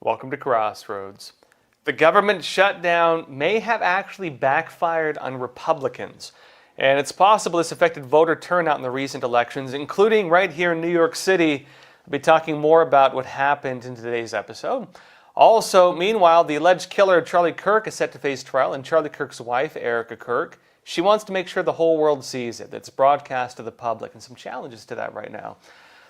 Welcome to Crossroads. The government shutdown may have actually backfired on Republicans, and it's possible this affected voter turnout in the recent elections, including right here in New York City. I'll be talking more about what happened in today's episode. Also, meanwhile, the alleged killer of Charlie Kirk is set to face trial, and Charlie Kirk's wife, Erica Kirk, she wants to make sure the whole world sees it, that it's broadcast to the public, and some challenges to that right now.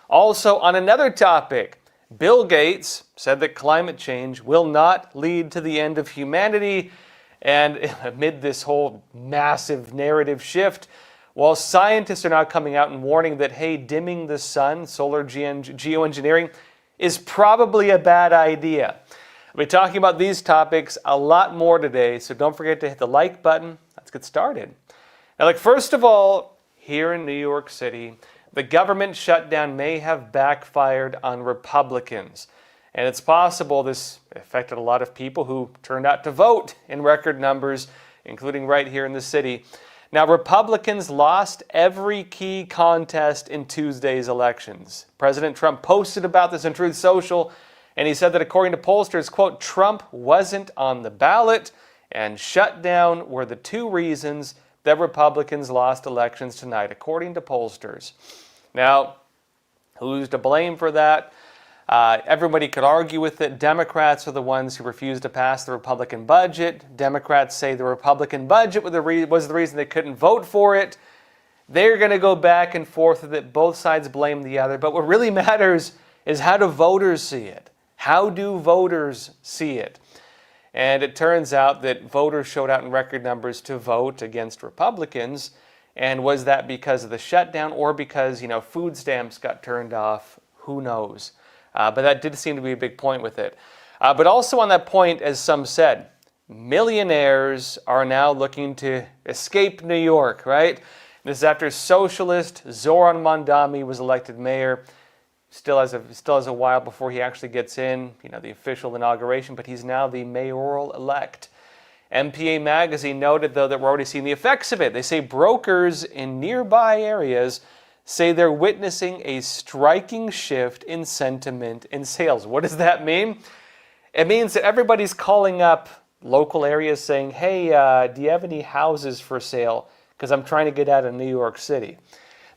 Also, on another topic, Bill Gates said that climate change will not lead to the end of humanity, and amid this whole massive narrative shift, while scientists are now coming out and warning that, hey, dimming the sun, solar geoengineering, is probably a bad idea. I'll be talking about these topics a lot more today, so don't forget to hit the like button. Let's get started. Now, first of all, here in New York City, the government shutdown may have backfired on Republicans. And it's possible this affected a lot of people who turned out to vote in record numbers, including right here in the city. Now, Republicans lost every key contest in Tuesday's elections. President Trump posted about this on Truth Social, and he said that according to pollsters, quote, Trump wasn't on the ballot, and shutdown were the two reasons that Republicans lost elections tonight, according to pollsters. Now, who's to blame for that? Everybody could argue with it. Democrats are the ones who refused to pass the Republican budget. Democrats say the Republican budget was the reason they couldn't vote for it. They're going to go back and forth with it. Both sides blame the other. But what really matters is how do voters see it? How do voters see it? And it turns out that voters showed out in record numbers to vote against Republicans. And was that because of the shutdown or because, food stamps got turned off? Who knows? But that did seem to be a big point with it. But also on that point, as some said, millionaires are now looking to escape New York, right? This is after socialist Zoran Mondami was elected mayor. Still has a while before he actually gets in, the official inauguration, but he's now the mayoral-elect. MPA Magazine noted, though, that we're already seeing the effects of it. They say brokers in nearby areas say they're witnessing a striking shift in sentiment in sales. What does that mean? It means that everybody's calling up local areas saying, hey, do you have any houses for sale? Because I'm trying to get out of New York City.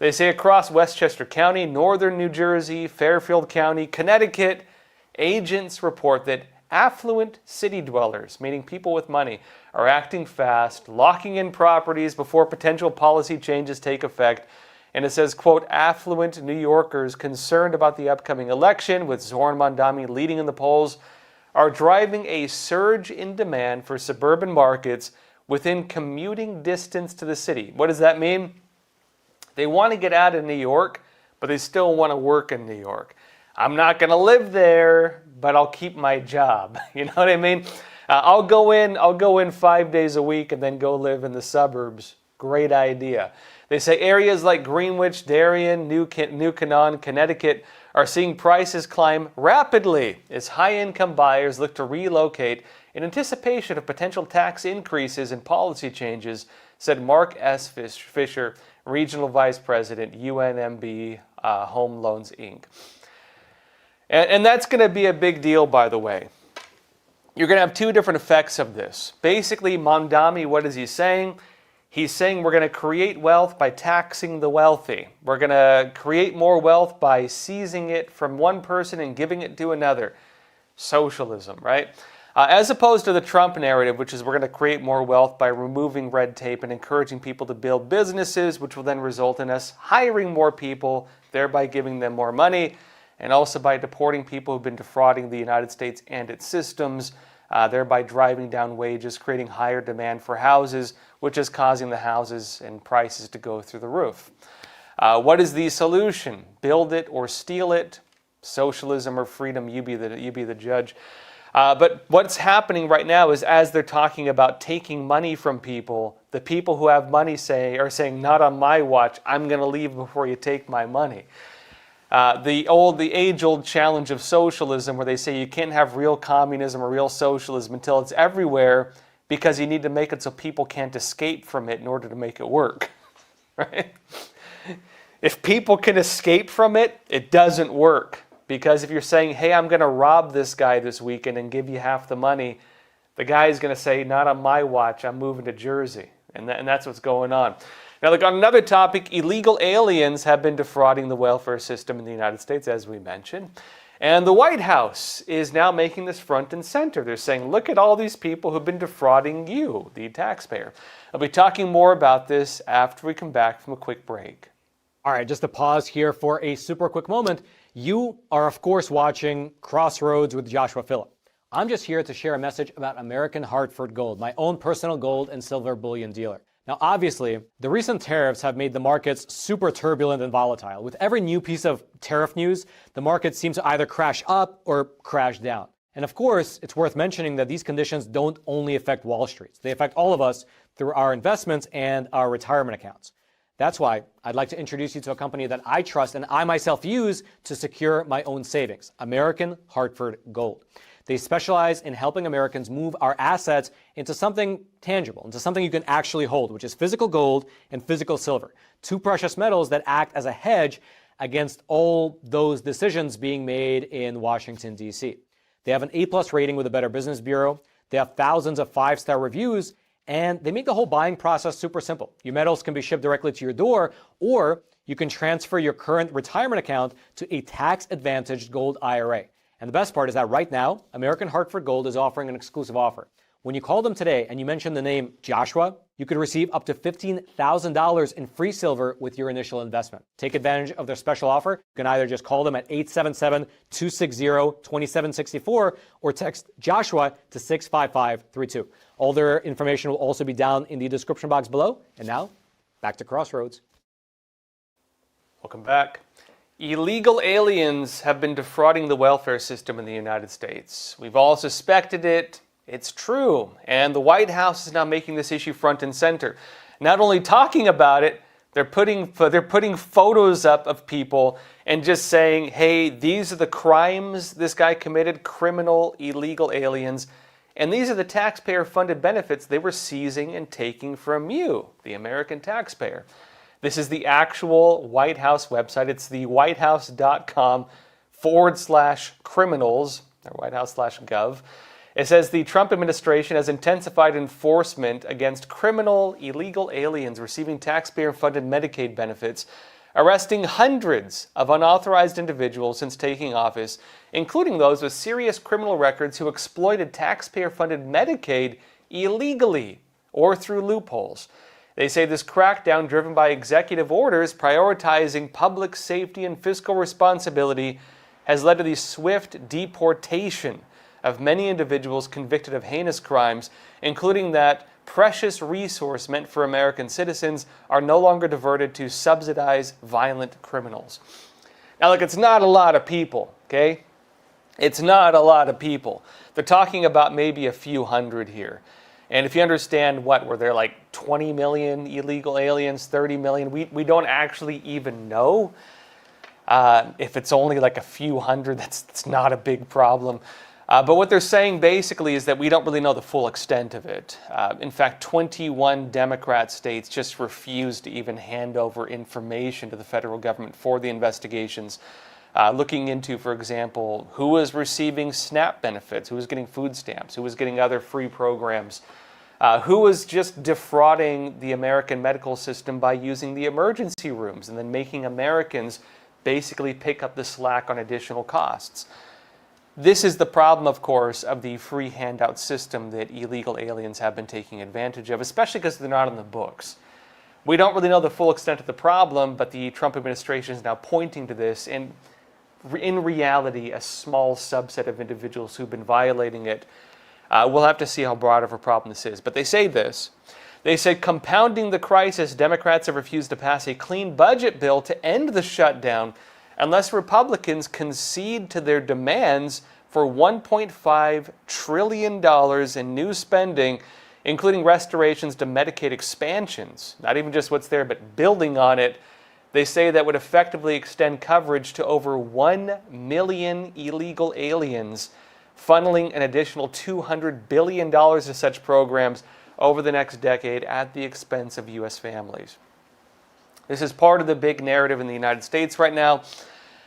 They say across Westchester County, northern New Jersey, Fairfield County, Connecticut, agents report that affluent city dwellers, meaning people with money, are acting fast, locking in properties before potential policy changes take effect. And it says, quote, affluent New Yorkers concerned about the upcoming election, with Zoran Mondami leading in the polls, are driving a surge in demand for suburban markets within commuting distance to the city. What does that mean? They want to get out of New York, but they still want to work in New York. I'm not going to live there, but I'll keep my job. You know what I mean? I'll go in 5 days a week and then go live in the suburbs. Great idea. They say areas like Greenwich, Darien, New Canaan, Connecticut are seeing prices climb rapidly as high-income buyers look to relocate in anticipation of potential tax increases and policy changes, said Mark S. Fisher, Regional Vice President, UNMB Home Loans, Inc. And that's going to be a big deal, by the way. You're going to have two different effects of this. Basically, Mondami, what is he saying? He's saying we're going to create wealth by taxing the wealthy. We're going to create more wealth by seizing it from one person and giving it to another. Socialism, right? As opposed to the Trump narrative, which is we're going to create more wealth by removing red tape and encouraging people to build businesses, which will then result in us hiring more people, thereby giving them more money, and also by deporting people who've been defrauding the United States and its systems, thereby driving down wages, creating higher demand for houses, which is causing the houses and prices to go through the roof. What is the solution? Build it or steal it? Socialism or freedom? You be the judge. But what's happening right now is as they're talking about taking money from people, the people who have money are saying, not on my watch, I'm going to leave before you take my money. The age-old challenge of socialism where they say you can't have real communism or real socialism until it's everywhere because you need to make it so people can't escape from it in order to make it work. Right? If people can escape from it, it doesn't work. Because if you're saying, hey, I'm going to rob this guy this weekend and give you half the money, the guy is going to say, not on my watch, I'm moving to Jersey. And that's what's going on. Now, look, on another topic, illegal aliens have been defrauding the welfare system in the United States, as we mentioned. And the White House is now making this front and center. They're saying, look at all these people who've been defrauding you, the taxpayer. I'll be talking more about this after we come back from a quick break. All right, just to pause here for a super quick moment. You are, of course, watching Crossroads with Joshua Philipp. I'm just here to share a message about American Hartford Gold, my own personal gold and silver bullion dealer. Now, obviously, the recent tariffs have made the markets super turbulent and volatile. With every new piece of tariff news, the markets seem to either crash up or crash down. And of course, it's worth mentioning that these conditions don't only affect Wall Street. They affect all of us through our investments and our retirement accounts. That's why I'd like to introduce you to a company that I trust and I myself use to secure my own savings, American Hartford Gold. They specialize in helping Americans move our assets into something tangible, into something you can actually hold, which is physical gold and physical silver, two precious metals that act as a hedge against all those decisions being made in Washington, D.C. They have an A+ rating with the Better Business Bureau. They have thousands of 5-star reviews, and they make the whole buying process super simple. Your metals can be shipped directly to your door, or you can transfer your current retirement account to a tax-advantaged gold IRA. And the best part is that right now, American Hartford Gold is offering an exclusive offer. When you call them today and you mention the name Joshua, you could receive up to $15,000 in free silver with your initial investment. Take advantage of their special offer. You can either just call them at 877-260-2764 or text Joshua to 65532. All their information will also be down in the description box below. And now, back to Crossroads. Welcome back. Illegal aliens have been defrauding the welfare system in the United States. We've all suspected it. It's true. And the White House is now making this issue front and center. Not only talking about it, they're putting photos up of people and just saying, hey, these are the crimes this guy committed, criminal, illegal aliens, and these are the taxpayer-funded benefits they were seizing and taking from you, the American taxpayer. This is the actual White House website. It's the whitehouse.com/criminals, or whitehouse/gov. It says the Trump administration has intensified enforcement against criminal, illegal aliens receiving taxpayer-funded Medicaid benefits, arresting hundreds of unauthorized individuals since taking office, including those with serious criminal records who exploited taxpayer-funded Medicaid illegally or through loopholes. They say this crackdown, driven by executive orders prioritizing public safety and fiscal responsibility, has led to the swift deportation of many individuals convicted of heinous crimes, including that precious resource meant for American citizens are no longer diverted to subsidize violent criminals. Now look, it's not a lot of people, okay? It's not a lot of people. They're talking about maybe a few hundred here. And if you understand were there like 20 million illegal aliens, 30 million? We don't actually even know. If it's only like a few hundred, that's not a big problem. But what they're saying basically is that we don't really know the full extent of it. In fact, 21 Democrat states just refused to even hand over information to the federal government for the investigations, looking into, for example, who was receiving SNAP benefits, who was getting food stamps, who was getting other free programs, who was just defrauding the American medical system by using the emergency rooms and then making Americans basically pick up the slack on additional costs. This is the problem, of course, of the free handout system that illegal aliens have been taking advantage of, especially because they're not on the books. We don't really know the full extent of the problem, but the Trump administration is now pointing to this, and in reality, a small subset of individuals who've been violating it. We'll have to see how broad of a problem this is. But they say this. They say, compounding the crisis, Democrats have refused to pass a clean budget bill to end the shutdown unless Republicans concede to their demands for $1.5 trillion in new spending, including restorations to Medicaid expansions. Not even just what's there, but building on it. They say that would effectively extend coverage to over 1 million illegal aliens, funneling an additional $200 billion to such programs over the next decade at the expense of U.S. families. This is part of the big narrative in the United States right now.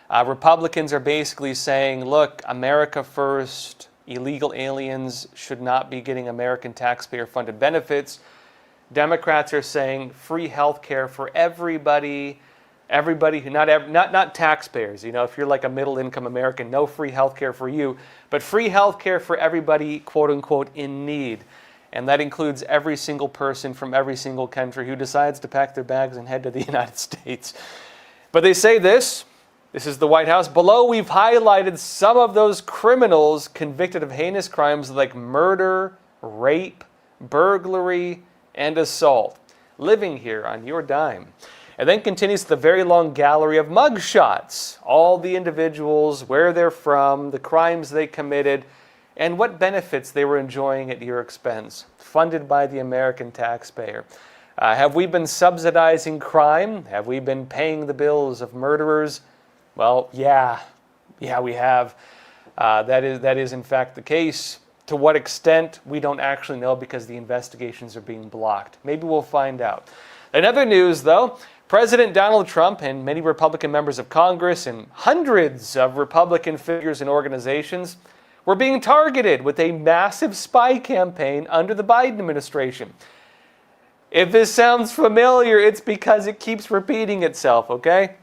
Republicans are basically saying, look, America first, illegal aliens should not be getting American taxpayer-funded benefits. Democrats are saying free health care for everybody who, not taxpayers. You know, if you're like a middle-income American, no free health care for you, but free health care for everybody, quote unquote, in need. And that includes every single person from every single country who decides to pack their bags and head to the United States. But they say this is the White House. Below, we've highlighted some of those criminals convicted of heinous crimes like murder, rape, burglary, and assault, living here on your dime. And then continues the very long gallery of mugshots, all the individuals, where they're from, the crimes they committed, and what benefits they were enjoying at your expense, funded by the American taxpayer. Have we been subsidizing crime? Have we been paying the bills of murderers? Well, yeah, we have. That is in fact the case. To what extent, we don't actually know because the investigations are being blocked. Maybe we'll find out. In other news, though, President Donald Trump and many Republican members of Congress and hundreds of Republican figures and organizations were being targeted with a massive spy campaign under the Biden administration. If this sounds familiar, it's because it keeps repeating itself, okay?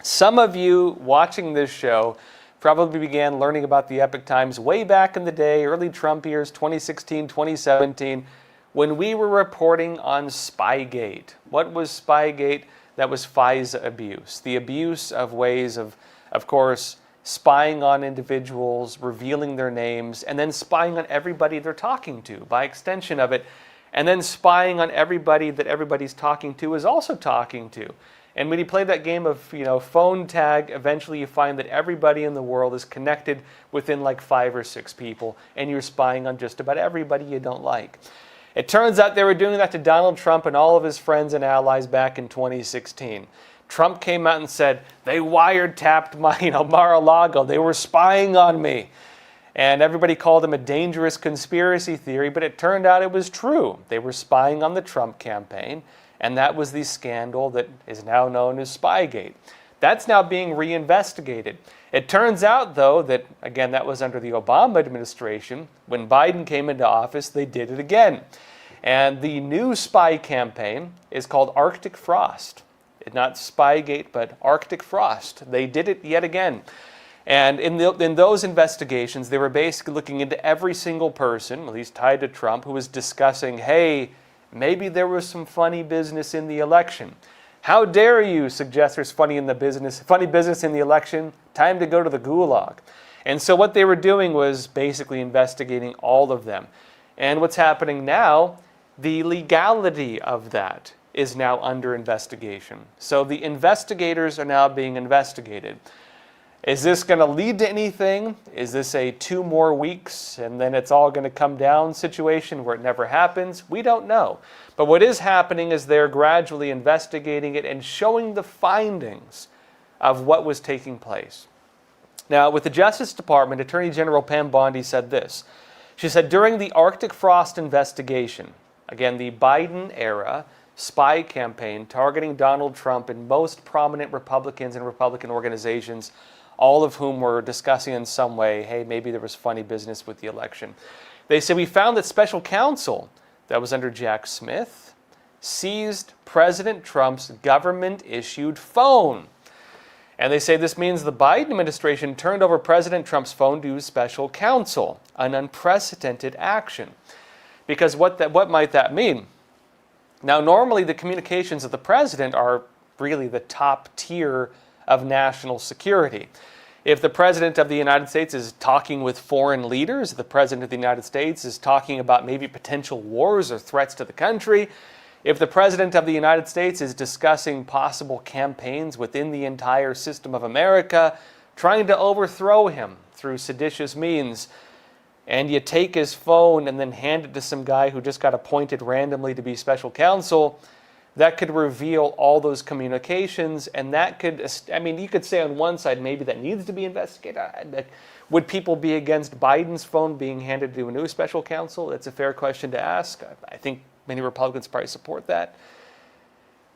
Some of you watching this show probably began learning about the Epoch Times way back in the day, early Trump years, 2016, 2017, when we were reporting on Spygate. What was Spygate? That was FISA abuse. The abuse of ways of course, spying on individuals, revealing their names, and then spying on everybody they're talking to by extension of it, and then spying on everybody that everybody's talking to is also talking to. And when you play that game of, phone tag, eventually you find that everybody in the world is connected within like 5 or 6 people, and you're spying on just about everybody you don't like. It turns out they were doing that to Donald Trump and all of his friends and allies back in 2016. Trump came out and said, they wiretapped my, Mar-a-Lago. They were spying on me. And everybody called him a dangerous conspiracy theory, but it turned out it was true. They were spying on the Trump campaign, and that was the scandal that is now known as Spygate. That's now being reinvestigated. It turns out, though, that, again, that was under the Obama administration. When Biden came into office, they did it again. And the new spy campaign is called Arctic Frost. Not Spygate, but Arctic Frost. They did it yet again. And in those investigations, they were basically looking into every single person, at least tied to Trump, who was discussing, hey, maybe there was some funny business in the election. How dare you suggest there's funny business in the election? Time to go to the gulag. And so what they were doing was basically investigating all of them. And what's happening now, the legality of that is now under investigation. So the investigators are now being investigated. Is this going to lead to anything? Is this a 2 more weeks and then it's all going to come down situation where it never happens? We don't know. But what is happening is they're gradually investigating it and showing the findings of what was taking place. Now, with the Justice Department, Attorney General Pam Bondi said this. She said, during the Arctic Frost investigation, again, the Biden era spy campaign targeting Donald Trump and most prominent Republicans and Republican organizations, all of whom were discussing in some way, hey, maybe there was funny business with the election. They said, we found that special counsel that was under Jack Smith seized President Trump's government-issued phone. And they say this means the Biden administration turned over President Trump's phone to special counsel, an unprecedented action. Because what might that mean? Now, normally the communications of the president are really the top tier of national security. If the President of the United States is talking with foreign leaders, the President of the United States is talking about maybe potential wars or threats to the country, if the President of the United States is discussing possible campaigns within the entire system of America, trying to overthrow him through seditious means, and you take his phone and then hand it to some guy who just got appointed randomly to be special counsel, that could reveal all those communications, and that could, you could say on one side, maybe that needs to be investigated. Would people be against Biden's phone being handed to a new special counsel? That's a fair question to ask. I think many Republicans probably support that.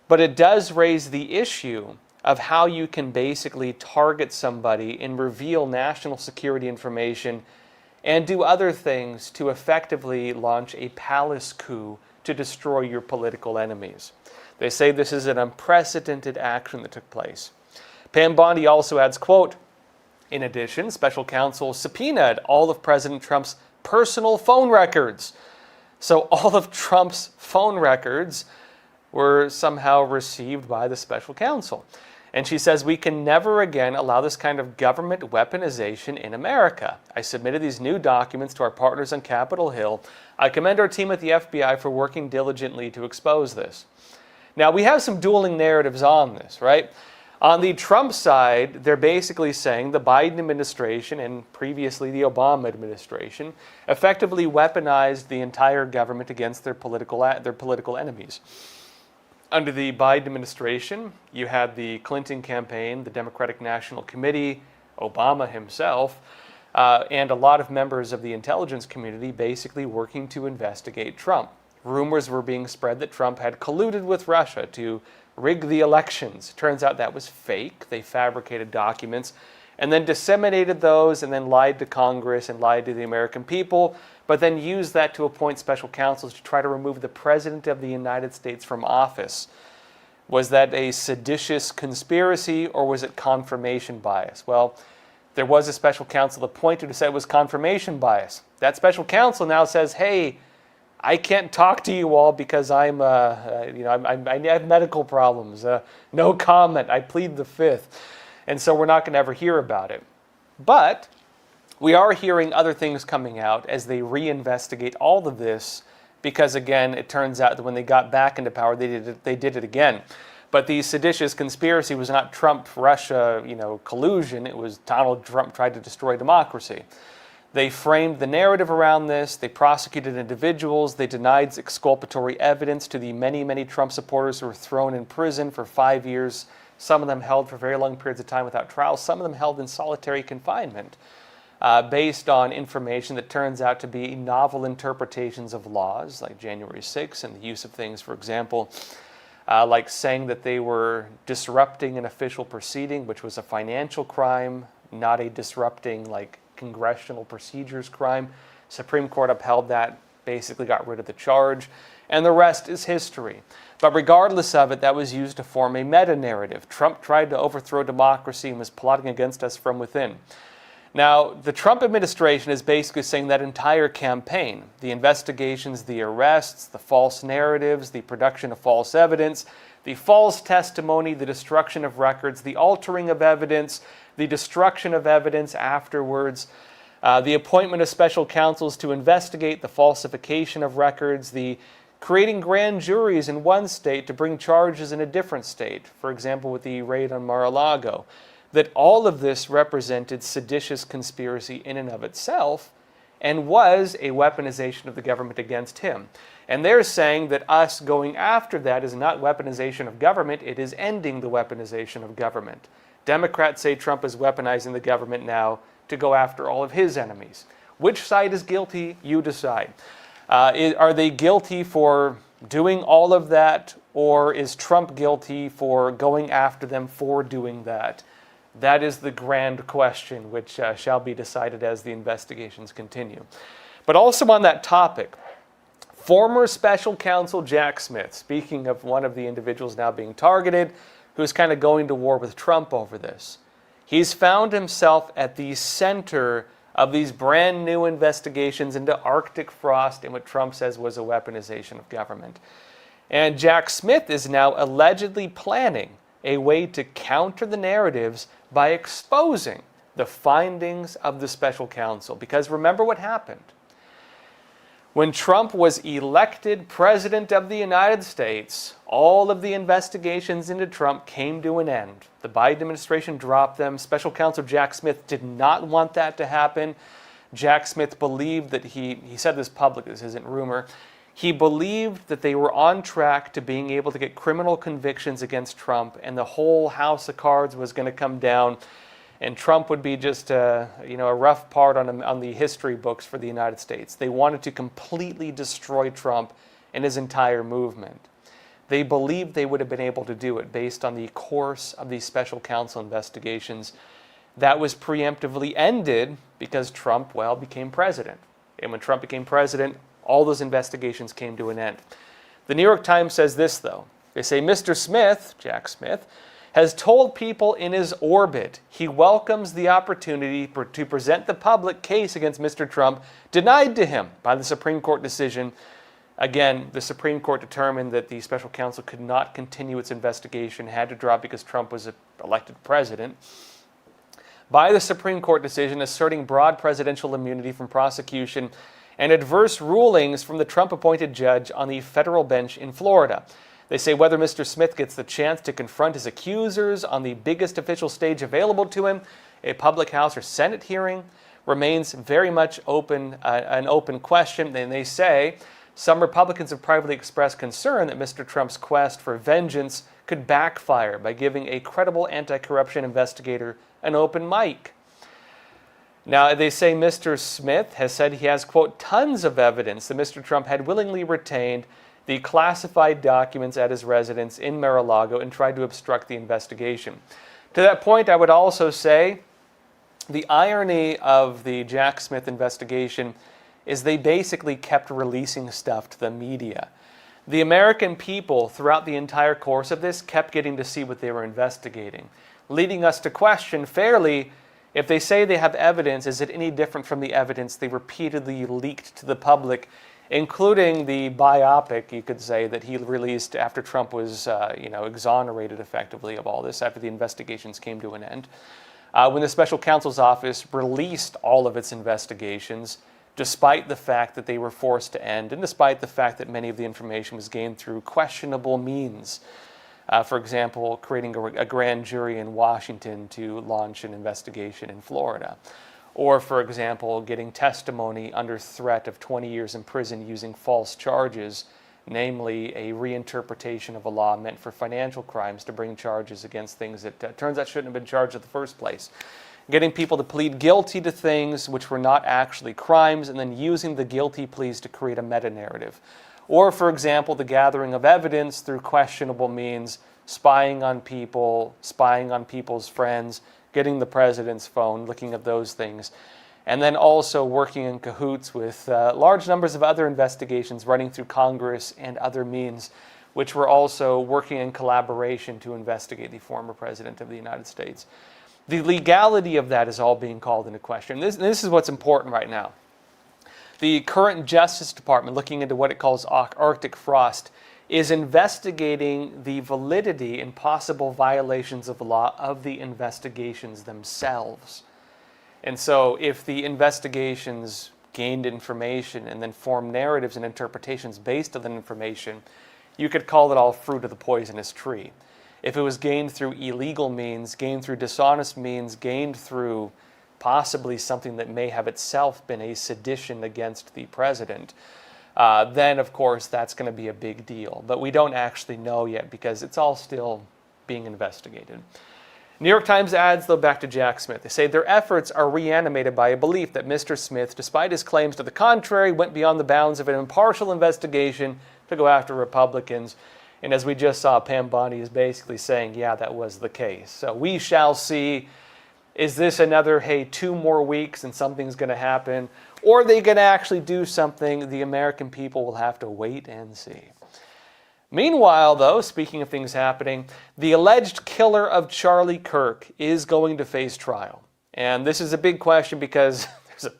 But it does raise the issue of how you can basically target somebody and reveal national security information and do other things to effectively launch a palace coup to destroy your political enemies. They say this is an unprecedented action that took place. Pam Bondi also adds, quote, in addition, special counsel subpoenaed all of President Trump's personal phone records. So all of Trump's phone records were somehow received by the special counsel. And she says, we can never again allow this kind of government weaponization in America. I submitted these new documents to our partners on Capitol Hill. I commend our team at the FBI for working diligently to expose this. Now, we have some dueling narratives on this, right? On the Trump side, they're basically saying the Biden administration and previously the Obama administration effectively weaponized the entire government against their political enemies. Under the Biden administration, you had the Clinton campaign, the Democratic National Committee, Obama himself, and a lot of members of the intelligence community basically working to investigate Trump. Rumors were being spread that Trump had colluded with Russia to rig the elections. Turns out that was fake. They fabricated documents and then disseminated those and then lied to Congress and lied to the American people, but then used that to appoint special counsels to try to remove the President of the United States from office. Was that a seditious conspiracy or was it confirmation bias? Well, there was a special counsel appointed who said it was confirmation bias. That special counsel now says, hey, I can't talk to you all because I have medical problems. No comment. I plead the fifth. And so we're not going to ever hear about it. But we are hearing other things coming out as they reinvestigate all of this because, again, it turns out that when they got back into power, they did it again. But the seditious conspiracy was not Trump-Russia, collusion. It was Donald Trump tried to destroy democracy. They framed the narrative around this. They prosecuted individuals. They denied exculpatory evidence to the many, many Trump supporters who were thrown in prison for 5 years. Some of them held for very long periods of time without trial. Some of them held in solitary confinement based on information that turns out to be novel interpretations of laws, like January 6th and the use of things, for example, like saying that they were disrupting an official proceeding, which was a financial crime, not a disrupting, congressional procedures crime. Supreme Court upheld that, basically got rid of the charge, and the rest is history. But regardless of it, that was used to form a meta-narrative. Trump tried to overthrow democracy and was plotting against us from within. Now, the Trump administration is basically saying that entire campaign, the investigations, the arrests, the false narratives, the production of false evidence, the false testimony, the destruction of records, the altering of evidence, the destruction of evidence afterwards, the appointment of special counsels to investigate the falsification of records, the creating grand juries in one state to bring charges in a different state, for example, with the raid on Mar-a-Lago, that all of this represented seditious conspiracy in and of itself and was a weaponization of the government against him. And they're saying that us going after that is not weaponization of government, it is ending the weaponization of government. Democrats say Trump is weaponizing the government now to go after all of his enemies. Which side is guilty? You decide. Are they guilty for doing all of that, or is Trump guilty for going after them for doing that? That is the grand question, which shall be decided as the investigations continue. But also on that topic, former special counsel Jack Smith, speaking of one of the individuals now being targeted, who's kind of going to war with Trump over this, he's found himself at the center of these brand new investigations into Arctic frost and what Trump says was a weaponization of government. And Jack Smith is now allegedly planning a way to counter the narratives by exposing the findings of the special counsel. Because remember what happened. When Trump was elected president of the United States, all of the investigations into Trump came to an end. The Biden administration dropped them. Special counsel Jack Smith did not want that to happen. Jack Smith believed that he said this publicly, this isn't rumor, he believed that they were on track to being able to get criminal convictions against Trump, and the whole house of cards was going to come down, and Trump would be just a rough part on the history books for the United States. They wanted to completely destroy Trump and his entire movement. They believed they would have been able to do it based on the course of these special counsel investigations. That was preemptively ended because Trump, became president. And when Trump became president, all those investigations came to an end. The New York Times says this, though. They say Mr. Smith, Jack Smith, has told people in his orbit he welcomes the opportunity to present the public case against Mr. Trump denied to him by the Supreme Court decision. Again, the Supreme Court determined that the special counsel could not continue its investigation, had to drop because Trump was elected president. By the Supreme Court decision asserting broad presidential immunity from prosecution and adverse rulings from the Trump-appointed judge on the federal bench in Florida. They say whether Mr. Smith gets the chance to confront his accusers on the biggest official stage available to him, a public House or Senate hearing, remains very much an open question. And they say some Republicans have privately expressed concern that Mr. Trump's quest for vengeance could backfire by giving a credible anti-corruption investigator an open mic. Now, they say Mr. Smith has said he has, quote, tons of evidence that Mr. Trump had willingly retained the classified documents at his residence in Mar-a-Lago and tried to obstruct the investigation. To that point, I would also say the irony of the Jack Smith investigation is they basically kept releasing stuff to the media. The American people, throughout the entire course of this, kept getting to see what they were investigating, leading us to question fairly, if they say they have evidence, is it any different from the evidence they repeatedly leaked to the public, including the biopic, you could say, that he released after Trump was exonerated effectively of all this, after the investigations came to an end. When the special counsel's office released all of its investigations, despite the fact that they were forced to end, and despite the fact that many of the information was gained through questionable means. For example, creating a grand jury in Washington to launch an investigation in Florida. Or, for example, getting testimony under threat of 20 years in prison using false charges, namely a reinterpretation of a law meant for financial crimes to bring charges against things that turns out shouldn't have been charged in the first place. Getting people to plead guilty to things which were not actually crimes, and then using the guilty pleas to create a meta-narrative. Or, for example, the gathering of evidence through questionable means, spying on people, spying on people's friends, getting the president's phone, looking at those things, and then also working in cahoots with large numbers of other investigations running through Congress and other means, which were also working in collaboration to investigate the former president of the United States. The legality of that is all being called into question. This is what's important right now. The current Justice Department, looking into what it calls Arctic frost, is investigating the validity and possible violations of law of the investigations themselves. And so if the investigations gained information and then formed narratives and interpretations based on that information, you could call it all fruit of the poisonous tree. If it was gained through illegal means, gained through dishonest means, gained through possibly something that may have itself been a sedition against the president, then of course that's going to be a big deal. But we don't actually know yet because it's all still being investigated. New York Times adds, though, back to Jack Smith. They say their efforts are reanimated by a belief that Mr. Smith, despite his claims to the contrary, went beyond the bounds of an impartial investigation to go after Republicans. And as we just saw, Pam Bondi is basically saying, yeah, that was the case. So we shall see. Is this another, 2 more weeks and something's going to happen? Or are they going to actually do something? The American people will have to wait and see. Meanwhile, though, speaking of things happening, the alleged killer of Charlie Kirk is going to face trial. And this is a big question because there's a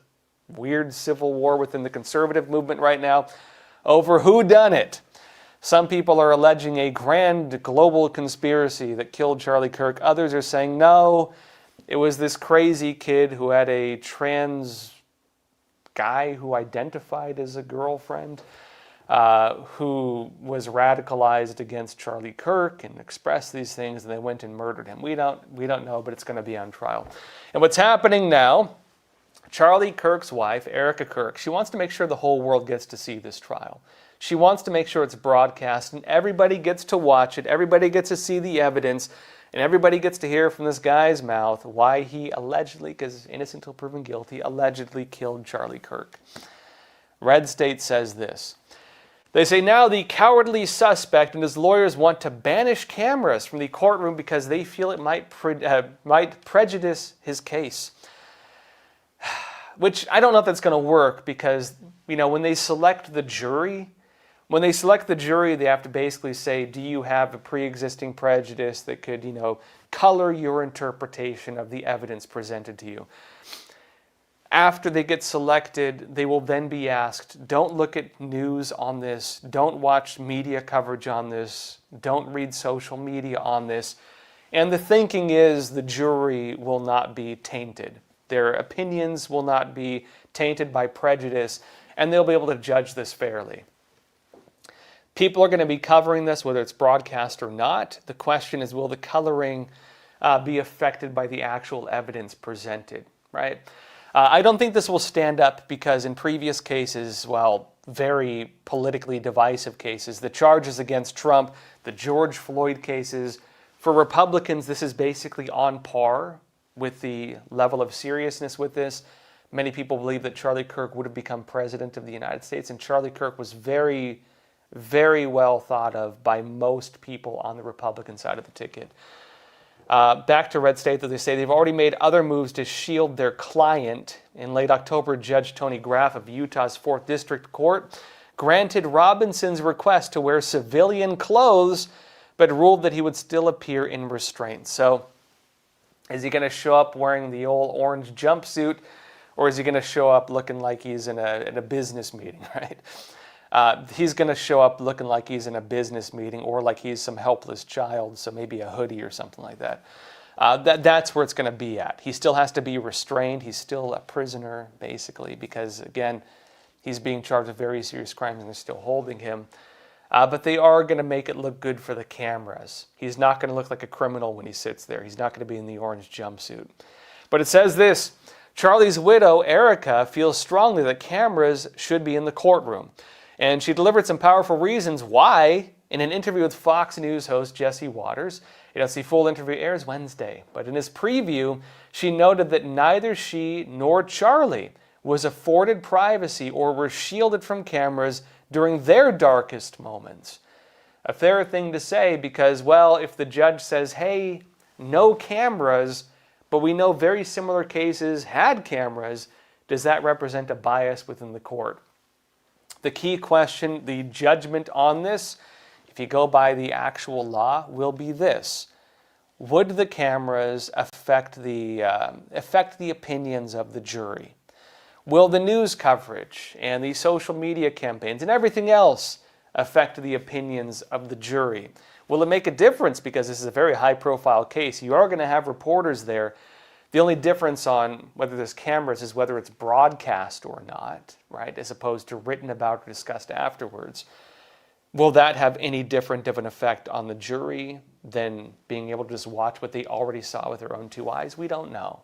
weird civil war within the conservative movement right now over who done it. Some people are alleging a grand global conspiracy that killed Charlie Kirk. Others are saying, no, it was this crazy kid who had a trans guy who identified as a girlfriend, who was radicalized against Charlie Kirk and expressed these things, and they went and murdered him. We don't know, but it's going to be on trial. And what's happening now, Charlie Kirk's wife, Erica Kirk, she wants to make sure the whole world gets to see this trial. She wants to make sure it's broadcast and everybody gets to watch it, everybody gets to see the evidence, and everybody gets to hear from this guy's mouth why he allegedly, because innocent until proven guilty, allegedly killed Charlie Kirk. Red State says this. They say now the cowardly suspect and his lawyers want to banish cameras from the courtroom because they feel it might prejudice his case. Which I don't know if that's going to work because, when they select the jury, they have to basically say, do you have a pre-existing prejudice that could, color your interpretation of the evidence presented to you? After they get selected, they will then be asked, don't look at news on this, don't watch media coverage on this, don't read social media on this. And the thinking is the jury will not be tainted. Their opinions will not be tainted by prejudice, and they'll be able to judge this fairly. People are going to be covering this, whether it's broadcast or not. The question is, will the coloring be affected by the actual evidence presented, right? I don't think this will stand up because in previous cases, very politically divisive cases, the charges against Trump, the George Floyd cases, for Republicans, this is basically on par with the level of seriousness with this. Many people believe that Charlie Kirk would have become president of the United States, and Charlie Kirk was very, very well thought of by most people on the Republican side of the ticket. Back to Red State, though, they say they've already made other moves to shield their client. In late October, Judge Tony Graff of Utah's 4th District Court granted Robinson's request to wear civilian clothes, but ruled that he would still appear in restraint. So, is he going to show up wearing the old orange jumpsuit, or is he going to show up looking like he's in a business meeting, right? He's going to show up looking like he's in a business meeting or like he's some helpless child, so maybe a hoodie or something like that. That's where it's going to be at. He still has to be restrained. He's still a prisoner, basically, because, again, he's being charged with very serious crimes and they're still holding him. But they are going to make it look good for the cameras. He's not going to look like a criminal when he sits there. He's not going to be in the orange jumpsuit. But it says this: Charlie's widow, Erica, feels strongly that cameras should be in the courtroom. And she delivered some powerful reasons why in an interview with Fox News host Jesse Waters. The full interview airs Wednesday. But in his preview, she noted that neither she nor Charlie was afforded privacy or were shielded from cameras during their darkest moments. A fair thing to say because, if the judge says, hey, no cameras, but we know very similar cases had cameras, does that represent a bias within the court? The key question, the judgment on this, if you go by the actual law, will be this: would the cameras affect the opinions of the jury? Will the news coverage and the social media campaigns and everything else affect the opinions of the jury? Will it make a difference because this is a very high-profile case? You are going to have reporters there. The only difference on whether there's cameras is whether it's broadcast or not, right, as opposed to written about or discussed afterwards. Will that have any different of an effect on the jury than being able to just watch what they already saw with their own two eyes? We don't know.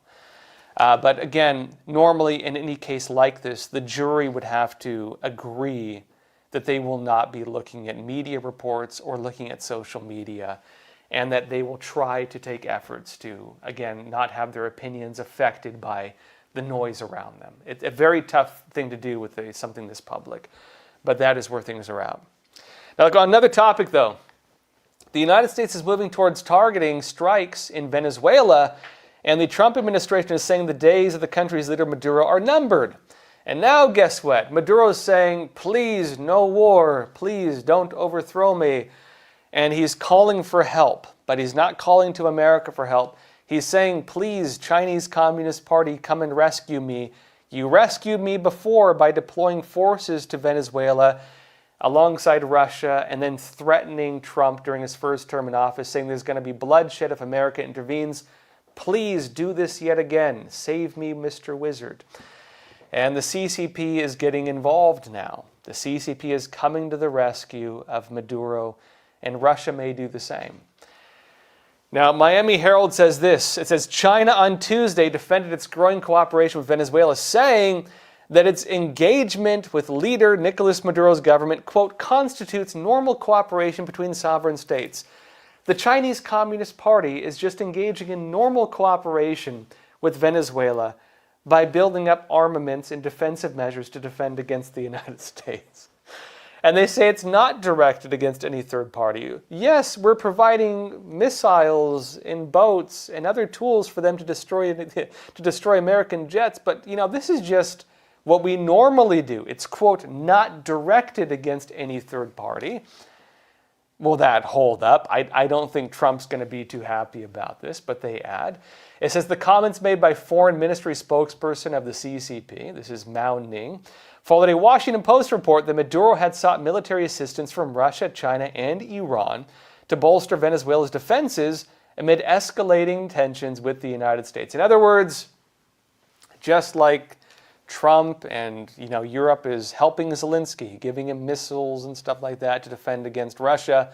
But again, normally in any case like this, the jury would have to agree that they will not be looking at media reports or looking at social media, and that they will try to take efforts to, again, not have their opinions affected by the noise around them. It's a very tough thing to do with something this public, but that is where things are at. Now, on another topic, though. The United States is moving towards targeting strikes in Venezuela, and the Trump administration is saying the days of the country's leader Maduro are numbered. And now, guess what? Maduro is saying, please, no war. Please, don't overthrow me. And he's calling for help, but he's not calling to America for help. He's saying, please, Chinese Communist Party, come and rescue me. You rescued me before by deploying forces to Venezuela alongside Russia and then threatening Trump during his first term in office, saying there's going to be bloodshed if America intervenes. Please do this yet again. Save me, Mr. Wizard. And the CCP is getting involved now. The CCP is coming to the rescue of Maduro, and Russia may do the same. Now, Miami Herald says this. It says, China on Tuesday defended its growing cooperation with Venezuela, saying that its engagement with leader Nicolas Maduro's government, quote, constitutes normal cooperation between sovereign states. The Chinese Communist Party is just engaging in normal cooperation with Venezuela by building up armaments and defensive measures to defend against the United States. And they say it's not directed against any third party. Yes, we're providing missiles and boats and other tools for them to destroy American jets, but this is just what we normally do. It's, quote, not directed against any third party. Will that hold up? I don't think Trump's going to be too happy about this, but they add. It says the comments made by Foreign Ministry spokesperson of the CCP, this is Mao Ning, followed a Washington Post report that Maduro had sought military assistance from Russia, China, and Iran to bolster Venezuela's defenses amid escalating tensions with the United States. In other words, just like Trump and Europe is helping Zelensky, giving him missiles and stuff like that to defend against Russia,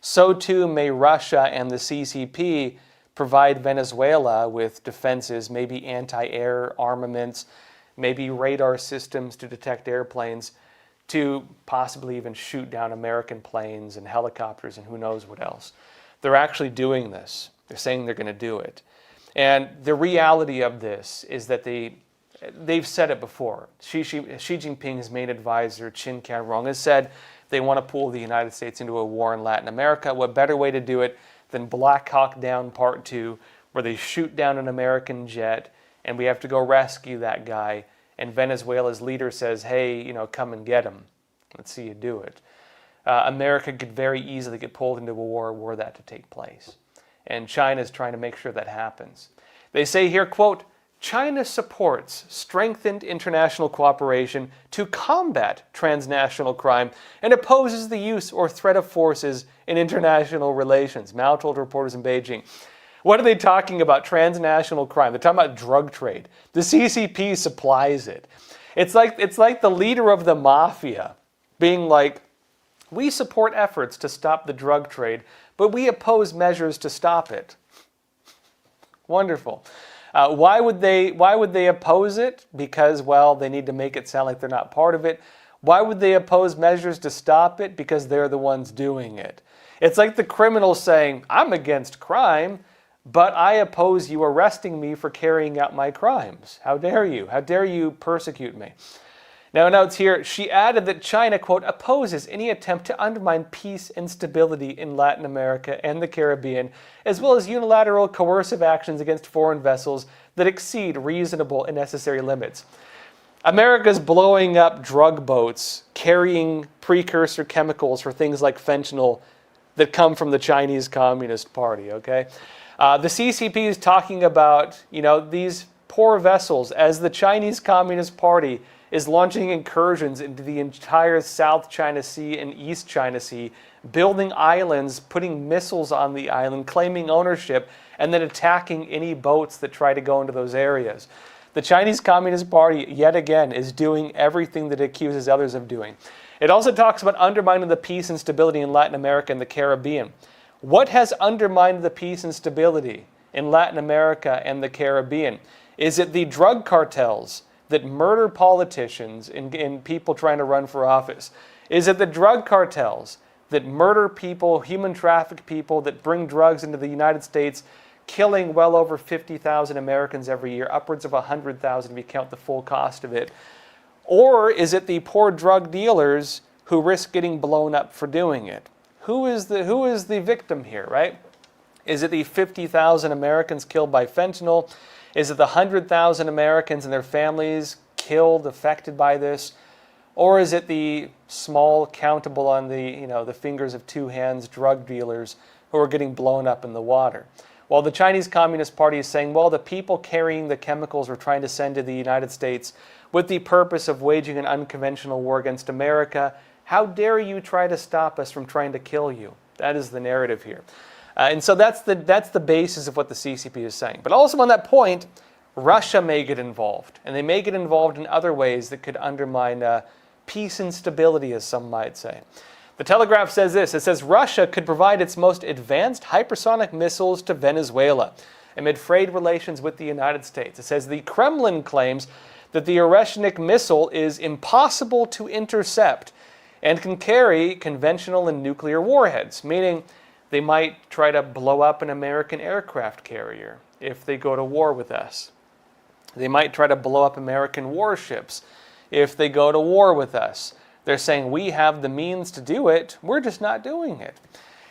so too may Russia and the CCP provide Venezuela with defenses, maybe anti-air armaments, maybe radar systems to detect airplanes, to possibly even shoot down American planes and helicopters and who knows what else. They're actually doing this. They're saying they're going to do it. And the reality of this is that they've said it before. Xi Jinping's main advisor, Qin Canrong, has said they want to pull the United States into a war in Latin America. What better way to do it than Black Hawk Down Part 2, where they shoot down an American jet and we have to go rescue that guy, and Venezuela's leader says, hey, come and get him. Let's see you do it. America could very easily get pulled into a war were that to take place. And China is trying to make sure that happens. They say here, quote, China supports strengthened international cooperation to combat transnational crime and opposes the use or threat of forces in international relations, Mao told reporters in Beijing. What are they talking about? Transnational crime. They're talking about drug trade. The CCP supplies it. It's like the leader of the mafia being like, we support efforts to stop the drug trade, but we oppose measures to stop it. Wonderful. Why would they oppose it? Because, well, they need to make it sound like they're not part of it. Why would they oppose measures to stop it? Because they're the ones doing it. It's like the criminal saying, I'm against crime, but I oppose you arresting me for carrying out my crimes. How dare you? How dare you persecute me? Now, notes here, she added that China, quote, opposes any attempt to undermine peace and stability in Latin America and the Caribbean, as well as unilateral coercive actions against foreign vessels that exceed reasonable and necessary limits. America's blowing up drug boats carrying precursor chemicals for things like fentanyl that come from the Chinese Communist Party, okay? The CCP is talking about, these poor vessels as the Chinese Communist Party is launching incursions into the entire South China Sea and East China Sea, building islands, putting missiles on the island, claiming ownership, and then attacking any boats that try to go into those areas. The Chinese Communist Party, yet again, is doing everything that it accuses others of doing. It also talks about undermining the peace and stability in Latin America and the Caribbean. What has undermined the peace and stability in Latin America and the Caribbean? Is it the drug cartels that murder politicians and people trying to run for office? Is it the drug cartels that murder people, human traffic people, that bring drugs into the United States, killing well over 50,000 Americans every year, upwards of 100,000 if you count the full cost of it? Or is it the poor drug dealers who risk getting blown up for doing it? Who is the victim here, right? Is it the 50,000 Americans killed by fentanyl? Is it the 100,000 Americans and their families killed, affected by this? Or is it the small, countable on the fingers of two hands drug dealers who are getting blown up in the water? Well, the Chinese Communist Party is saying, well, the people carrying the chemicals we're trying to send to the United States with the purpose of waging an unconventional war against America, how dare you try to stop us from trying to kill you? That is the narrative here. And so that's the basis of what the CCP is saying. But also on that point, Russia may get involved. And they may get involved in other ways that could undermine peace and stability, as some might say. The Telegraph says this. It says Russia could provide its most advanced hypersonic missiles to Venezuela amid frayed relations with the United States. It says the Kremlin claims that the Oreshnik missile is impossible to intercept and can carry conventional and nuclear warheads, meaning they might try to blow up an American aircraft carrier if they go to war with us. They might try to blow up American warships if they go to war with us. They're saying we have the means to do it, we're just not doing it.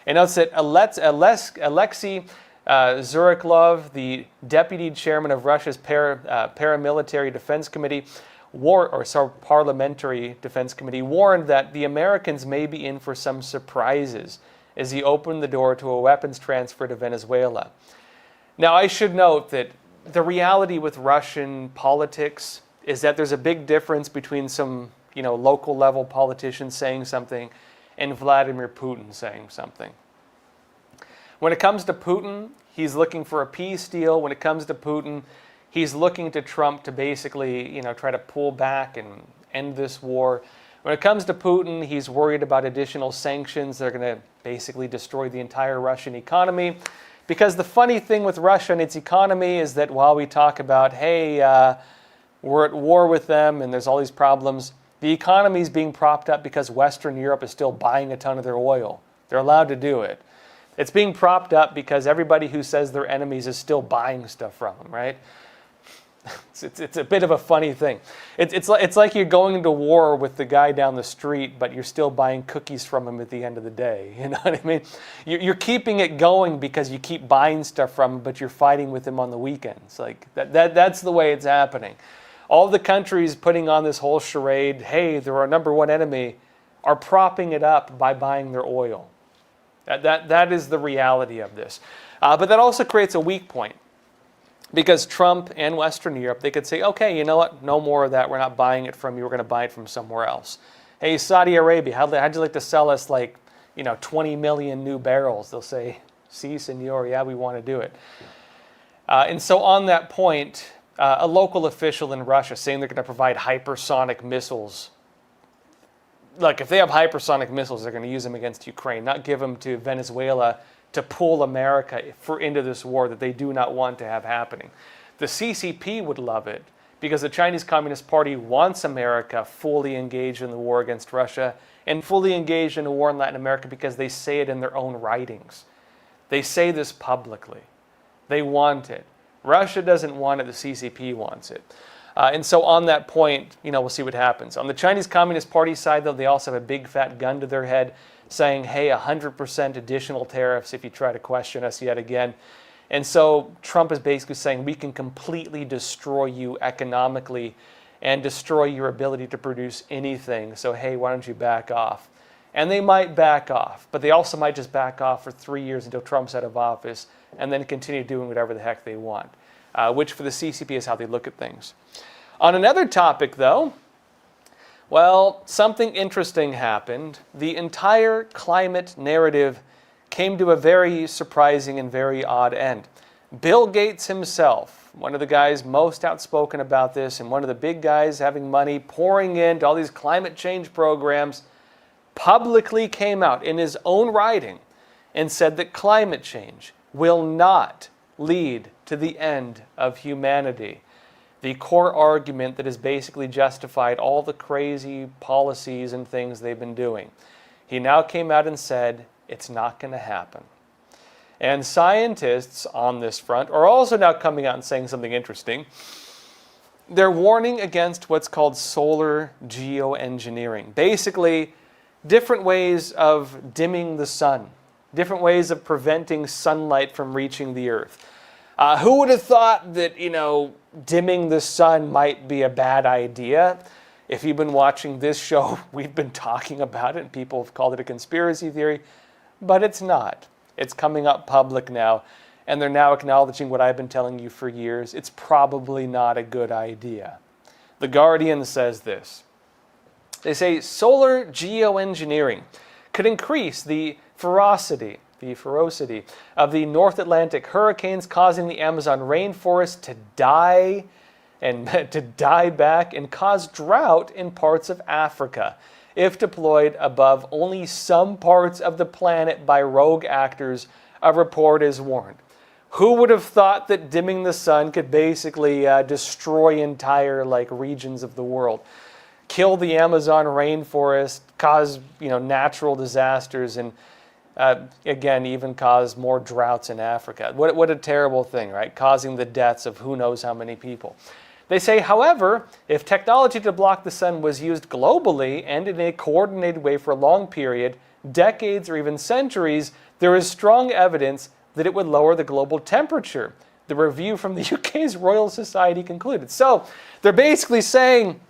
And notice that Alexei Zuriklov, the deputy chairman of Russia's paramilitary defense committee, parliamentary defense committee, warned that the Americans may be in for some surprises as he opened the door to a weapons transfer to Venezuela. Now, I should note that the reality with Russian politics is that there's a big difference between some, local level politicians saying something and Vladimir Putin saying something. When it comes to Putin, he's looking for a peace deal. When it comes to Putin, he's looking to Trump to basically, try to pull back and end this war. When it comes to Putin, he's worried about additional sanctions that are going to basically destroy the entire Russian economy. Because the funny thing with Russia and its economy is that while we talk about, hey, we're at war with them and there's all these problems, the economy is being propped up because Western Europe is still buying a ton of their oil. They're allowed to do it. It's being propped up because everybody who says they're enemies is still buying stuff from them, right? It's a bit of a funny thing. It's like you're going into war with the guy down the street, but you're still buying cookies from him at the end of the day. You know what I mean? You're keeping it going because you keep buying stuff from him, but you're fighting with him on the weekends. Like that's the way it's happening. All the countries putting on this whole charade, hey, they're our number one enemy, are propping it up by buying their oil. That is the reality of this. But that also creates a weak point. Because Trump and Western Europe, they could say, okay, you know what, no more of that. We're not buying it from you. We're going to buy it from somewhere else. Hey, Saudi Arabia, how'd you like to sell us 20 million new barrels? They'll say, si, senor, yeah, we want to do it. And so on that point, a local official in Russia saying they're going to provide hypersonic missiles. Look, if they have hypersonic missiles, they're going to use them against Ukraine, not give them to Venezuela to pull America into this war that they do not want to have happening. The CCP would love it because the Chinese Communist Party wants America fully engaged in the war against Russia and fully engaged in a war in Latin America because they say it in their own writings. They say this publicly. They want it. Russia doesn't want it, the CCP wants it. And so on that point, we'll see what happens. On the Chinese Communist Party side, though, they also have a big fat gun to their head saying, hey, 100% additional tariffs if you try to question us yet again. And so Trump is basically saying we can completely destroy you economically and destroy your ability to produce anything. So, hey, why don't you back off? And they might back off, but they also might just back off for 3 years until Trump's out of office and then continue doing whatever the heck they want, which for the CCP is how they look at things. On another topic, though, well, something interesting happened. The entire climate narrative came to a very surprising and very odd end. Bill Gates himself, one of the guys most outspoken about this and one of the big guys having money pouring into all these climate change programs, publicly came out in his own writing and said that climate change will not lead to the end of humanity. The core argument that has basically justified all the crazy policies and things they've been doing. He now came out and said, it's not going to happen. And scientists on this front are also now coming out and saying something interesting. They're warning against what's called solar geoengineering. Basically, different ways of dimming the sun, different ways of preventing sunlight from reaching the earth. Who would have thought that, dimming the sun might be a bad idea? If you've been watching this show, we've been talking about it, and people have called it a conspiracy theory, but it's not. It's coming up public now, and they're now acknowledging what I've been telling you for years. It's probably not a good idea. The Guardian says this. They say solar geoengineering could increase the ferocity of the North Atlantic hurricanes, causing the Amazon rainforest to die back and cause drought in parts of Africa, if deployed above only some parts of the planet by rogue actors, a report has warned. Who would have thought that dimming the sun could basically destroy entire regions of the world, kill the Amazon rainforest, cause natural disasters, and again, even cause more droughts in Africa. What a terrible thing, right? Causing the deaths of who knows how many people. They say, however, if technology to block the sun was used globally and in a coordinated way for a long period, decades or even centuries, there is strong evidence that it would lower the global temperature. The review from the UK's Royal Society concluded. So they're basically saying,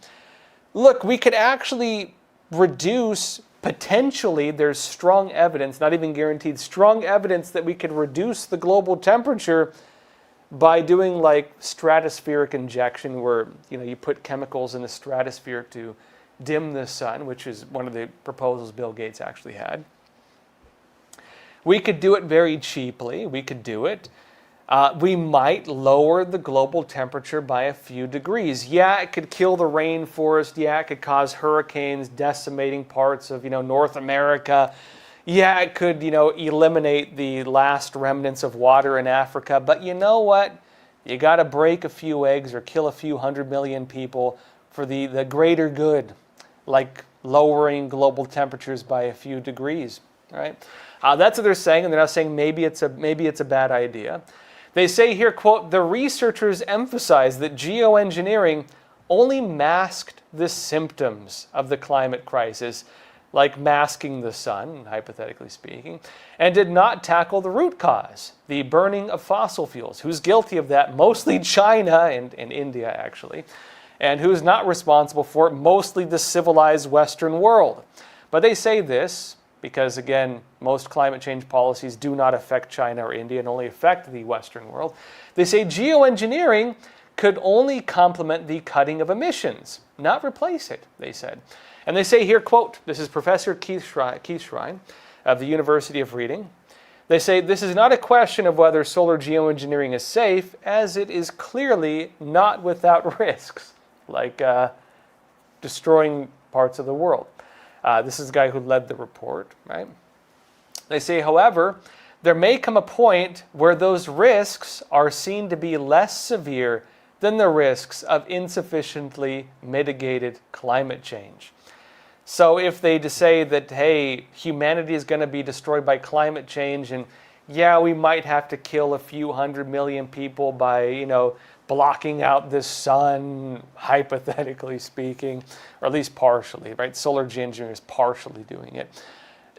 look, we could actually reduce, potentially, there's strong evidence, not even guaranteed, strong evidence that we could reduce the global temperature by doing like stratospheric injection, where you put chemicals in the stratosphere to dim the sun, which is one of the proposals Bill Gates actually had. We could do it very cheaply. We could do it. We might lower the global temperature by a few degrees. Yeah, it could kill the rainforest. Yeah, it could cause hurricanes decimating parts of North America. Yeah, it could eliminate the last remnants of water in Africa. But you know what? You got to break a few eggs or kill a few 100 million people for the greater good, like lowering global temperatures by a few degrees. Right? That's what they're saying, and they're not saying maybe it's a bad idea. They say here, quote, the researchers emphasize that geoengineering only masked the symptoms of the climate crisis, like masking the sun, hypothetically speaking, and did not tackle the root cause, the burning of fossil fuels. Who's guilty of that? Mostly China and India, actually, and who's not responsible for it? Mostly the civilized Western world. But they say this because, again, most climate change policies do not affect China or India and only affect the Western world. They say geoengineering could only complement the cutting of emissions, not replace it, they said. And they say here, quote, this is Professor Keith Shrine of the University of Reading. They say, this is not a question of whether solar geoengineering is safe, as it is clearly not without risks, like destroying parts of the world. This is the guy who led the report, right? They say, however, there may come a point where those risks are seen to be less severe than the risks of insufficiently mitigated climate change. So if they say that, hey, humanity is going to be destroyed by climate change, and yeah, we might have to kill a few 100 million people by, blocking out the sun, hypothetically speaking, or at least partially, right? Solar geoengineering is partially doing it.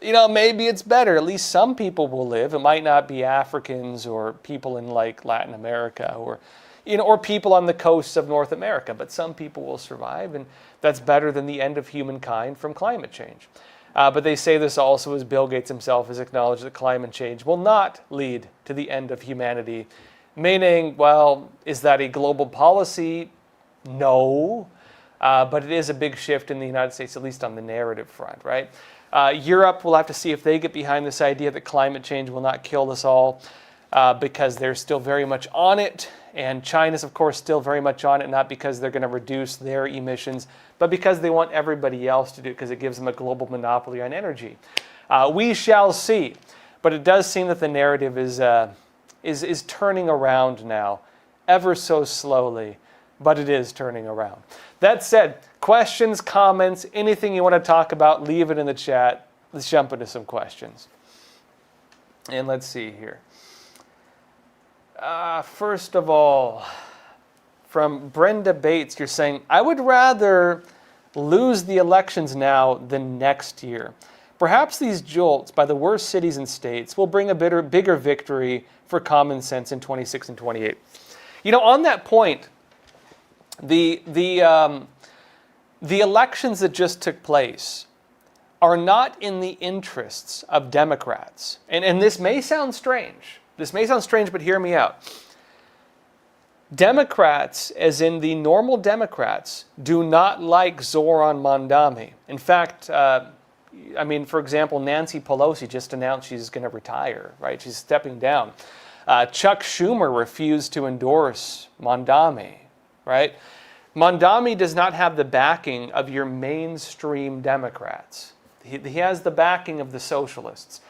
Maybe it's better. At least some people will live. It might not be Africans or people in like Latin America or people on the coasts of North America, but some people will survive, and that's better than the end of humankind from climate change. But they say this also as Bill Gates himself has acknowledged that climate change will not lead to the end of humanity. Meaning, well, is that a global policy? No. But it is a big shift in the United States, at least on the narrative front, right? Europe, we'll have to see if they get behind this idea that climate change will not kill us all, because they're still very much on it. And China's, of course, still very much on it, not because they're going to reduce their emissions, but because they want everybody else to do it, because it gives them a global monopoly on energy. We shall see. But it does seem that the narrative is turning around now, ever so slowly, but it is turning around. That said, questions, comments, anything you want to talk about, leave it in the chat. Let's jump into some questions. And let's see here. First of all, from Brenda Bates, you're saying, I would rather lose the elections now than next year. Perhaps these jolts by the worst cities and states will bring a bigger victory for common sense in 26 and 28. On that point, the elections that just took place are not in the interests of Democrats. And this may sound strange. But hear me out. Democrats, as in the normal Democrats, do not like Zoran Mondami. In fact, for example, Nancy Pelosi just announced she's going to retire, right? She's stepping down. Chuck Schumer refused to endorse Mondami, right? Mondami does not have the backing of your mainstream Democrats. He has the backing of the socialists.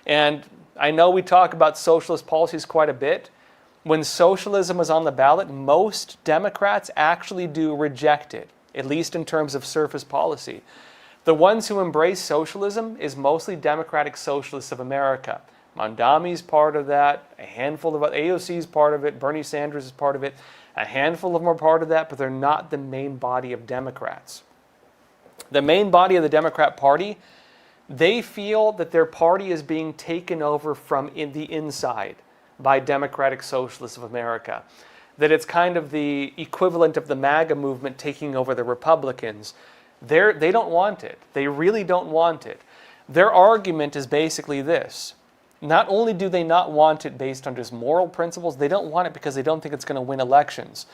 And I know we talk about socialist policies quite a bit. When socialism is on the ballot, most Democrats actually do reject it, at least in terms of surface policy. The ones who embrace socialism is mostly Democratic Socialists of America. Mondami's part of that, a handful of AOC's part of it, Bernie Sanders is part of it. A handful of them are part of that, but they're not the main body of Democrats. The main body of the Democrat Party, they feel that their party is being taken over from the inside by Democratic Socialists of America. That it's kind of the equivalent of the MAGA movement taking over the Republicans. They don't want it. They really don't want it. Their argument is basically this. Not only do they not want it based on just moral principles, they don't want it because they don't think it's going to win elections.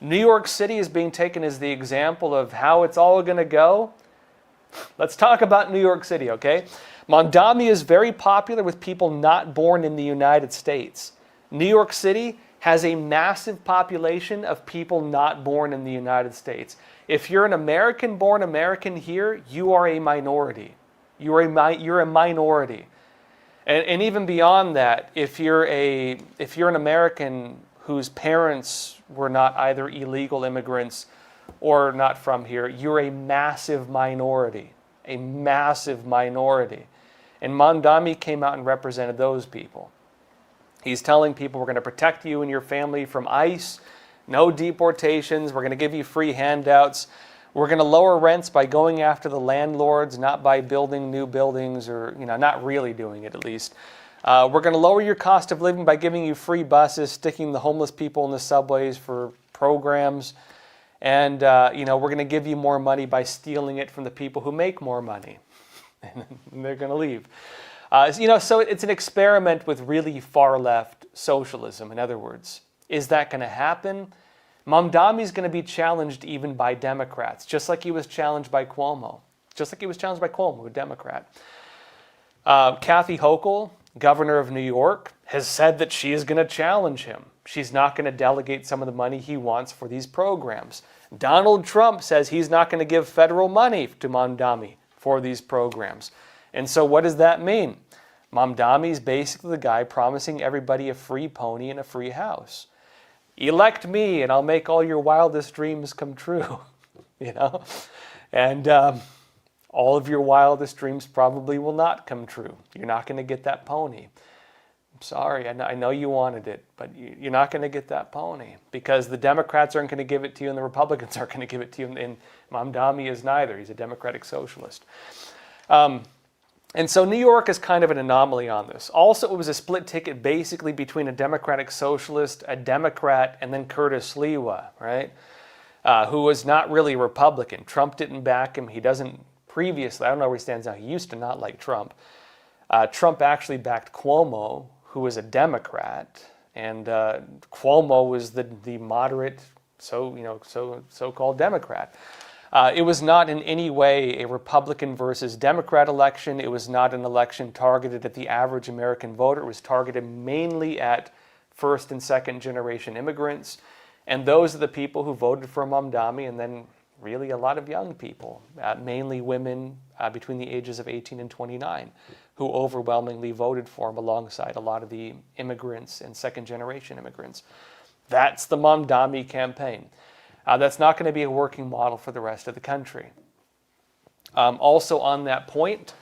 New York City is being taken as the example of how it's all going to go. Let's talk about New York City, okay? Mamdani is very popular with people not born in the United States. New York City has a massive population of people not born in the United States. If you're an American-born American here, you are a minority. You're a minority. And even beyond that, if you're an American whose parents were not either illegal immigrants or not from here, you're a massive minority. A massive minority. And Mamdani came out and represented those people. He's telling people, we're going to protect you and your family from ICE, no deportations, we're going to give you free handouts, we're going to lower rents by going after the landlords, not by building new buildings, or not really doing it at least. We're going to lower your cost of living by giving you free buses, sticking the homeless people in the subways for programs, and we're going to give you more money by stealing it from the people who make more money. And they're going to leave. So it's an experiment with really far-left socialism, in other words. Is that going to happen? Mamdani is going to be challenged even by Democrats, just like he was challenged by Cuomo. Just like he was challenged by Cuomo, a Democrat. Kathy Hochul, governor of New York, has said that she is going to challenge him. She's not going to delegate some of the money he wants for these programs. Donald Trump says he's not going to give federal money to Mamdani for these programs. And so what does that mean? Mamdani is basically the guy promising everybody a free pony and a free house. Elect me and I'll make all your wildest dreams come true. And all of your wildest dreams probably will not come true. You're not going to get that pony. I'm sorry, I know you wanted it, but you're not going to get that pony because the Democrats aren't going to give it to you and the Republicans aren't going to give it to you, and Mamdani is neither. He's a democratic socialist. And so New York is kind of an anomaly on this. Also, it was a split ticket basically between a democratic socialist, a Democrat, and then Curtis Sliwa, right? Who was not really a Republican. Trump didn't back him. He doesn't previously. I don't know where he stands now. He used to not like Trump. Trump actually backed Cuomo, who was a Democrat, and Cuomo was the moderate, so-called Democrat. It was not in any way a Republican versus Democrat election. It was not an election targeted at the average American voter. It was targeted mainly at first and second generation immigrants. And those are the people who voted for Mamdani, and then really a lot of young people, mainly women between the ages of 18 and 29, who overwhelmingly voted for him alongside a lot of the immigrants and second generation immigrants. That's the Mamdani campaign. That's not going to be a working model for the rest of the country. Also on that point,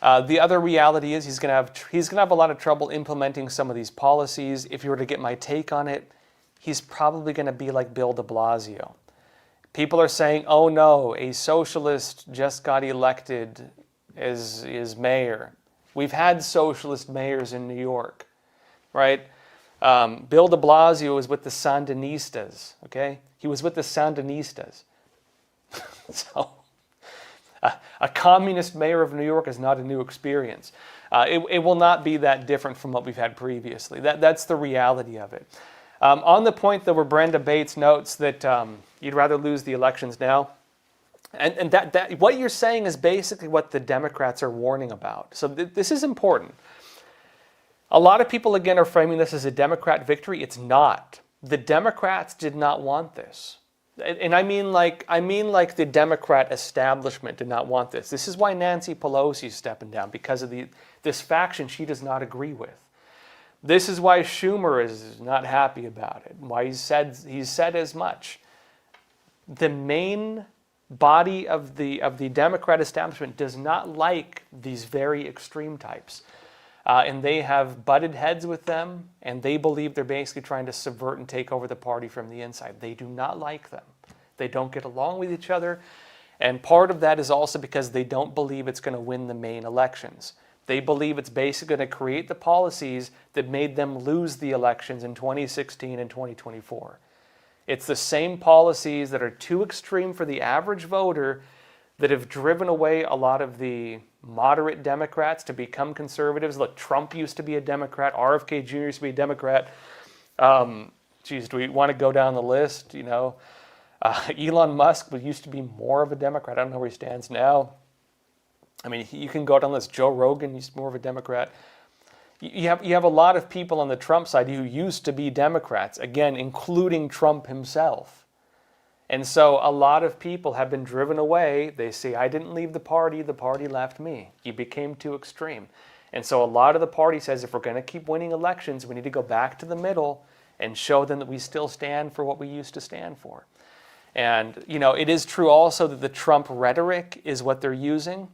the other reality is he's going to have a lot of trouble implementing some of these policies. If you were to get my take on it, he's probably going to be like Bill de Blasio. People are saying, oh no, a socialist just got elected as mayor. We've had socialist mayors in New York, right? Bill de Blasio was with the Sandinistas, okay? He was with the Sandinistas. So, a communist mayor of New York is not a new experience. It will not be that different from what we've had previously. That's the reality of it. On the point, though, where Brenda Bates notes that you'd rather lose the elections now, and that what you're saying is basically what the Democrats are warning about. So this is important. A lot of people, again, are framing this as a Democrat victory. It's not. The Democrats did not want this. And I mean like the Democrat establishment did not want this. This is why Nancy Pelosi is stepping down, because of this faction she does not agree with. This is why Schumer is not happy about it, why he's said as much. The main body of the Democrat establishment does not like these very extreme types. And they have butted heads with them, and they believe they're basically trying to subvert and take over the party from the inside. They do not like them. They don't get along with each other. And part of that is also because they don't believe it's going to win the main elections. They believe it's basically going to create the policies that made them lose the elections in 2016 and 2024. It's the same policies that are too extreme for the average voter that have driven away a lot of the moderate Democrats to become conservatives. Look, Trump used to be a Democrat. RFK Jr. used to be a Democrat. Geez, do we want to go down the list? Elon Musk used to be more of a Democrat. I don't know where he stands now. I mean, you can go down the list. Joe Rogan used to be more of a Democrat. You have a lot of people on the Trump side who used to be Democrats, again, including Trump himself. And so a lot of people have been driven away. They say, I didn't leave the party left me. You became too extreme. And so a lot of the party says, if we're going to keep winning elections, we need to go back to the middle and show them that we still stand for what we used to stand for. And, it is true also that the Trump rhetoric is what they're using.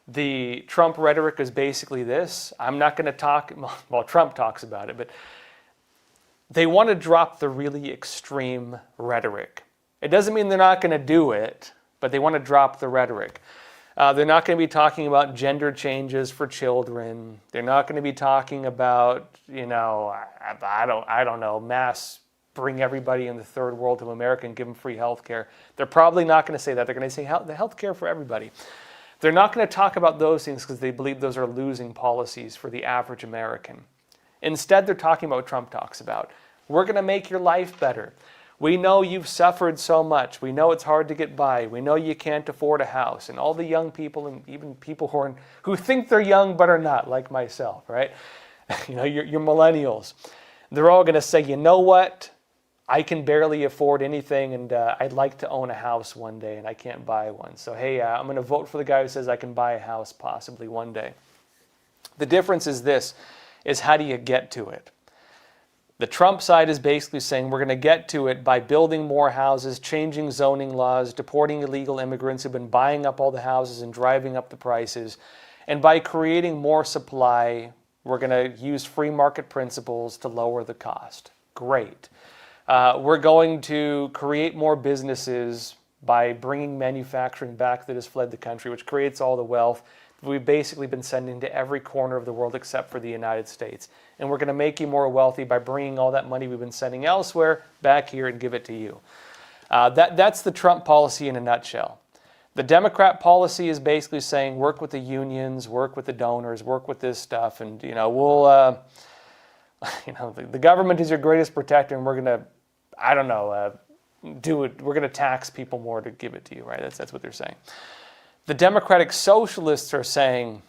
The Trump rhetoric is basically this. I'm not going to talk, well, Trump talks about it, but they want to drop the really extreme rhetoric. It doesn't mean they're not going to do it, but they want to drop the rhetoric. They're not going to be talking about gender changes for children. They're not going to be talking about, I don't know, bring everybody in the third world to America and give them free health care. They're probably not going to say that. They're going to say the health care for everybody. They're not going to talk about those things because they believe those are losing policies for the average American. Instead, they're talking about what Trump talks about. We're going to make your life better. We know you've suffered so much. We know it's hard to get by. We know you can't afford a house. And all the young people, and even people who think they're young but are not, like myself, right? Your millennials. They're all going to say, you know what? I can barely afford anything, and I'd like to own a house one day, and I can't buy one. So, hey, I'm going to vote for the guy who says I can buy a house possibly one day. The difference is this, is how do you get to it? The Trump side is basically saying we're going to get to it by building more houses, changing zoning laws, deporting illegal immigrants who've been buying up all the houses and driving up the prices. And by creating more supply, we're going to use free market principles to lower the cost. Great. We're going to create more businesses by bringing manufacturing back that has fled the country, which creates all the wealth that we've basically been sending to every corner of the world except for the United States. And we're going to make you more wealthy by bringing all that money we've been sending elsewhere back here and give it to you. That's the Trump policy in a nutshell. The Democrat policy is basically saying work with the unions, work with the donors, work with this stuff, and we'll the government is your greatest protector, and we're going to do it. We're going to tax people more to give it to you, right? That's what they're saying. The Democratic Socialists are saying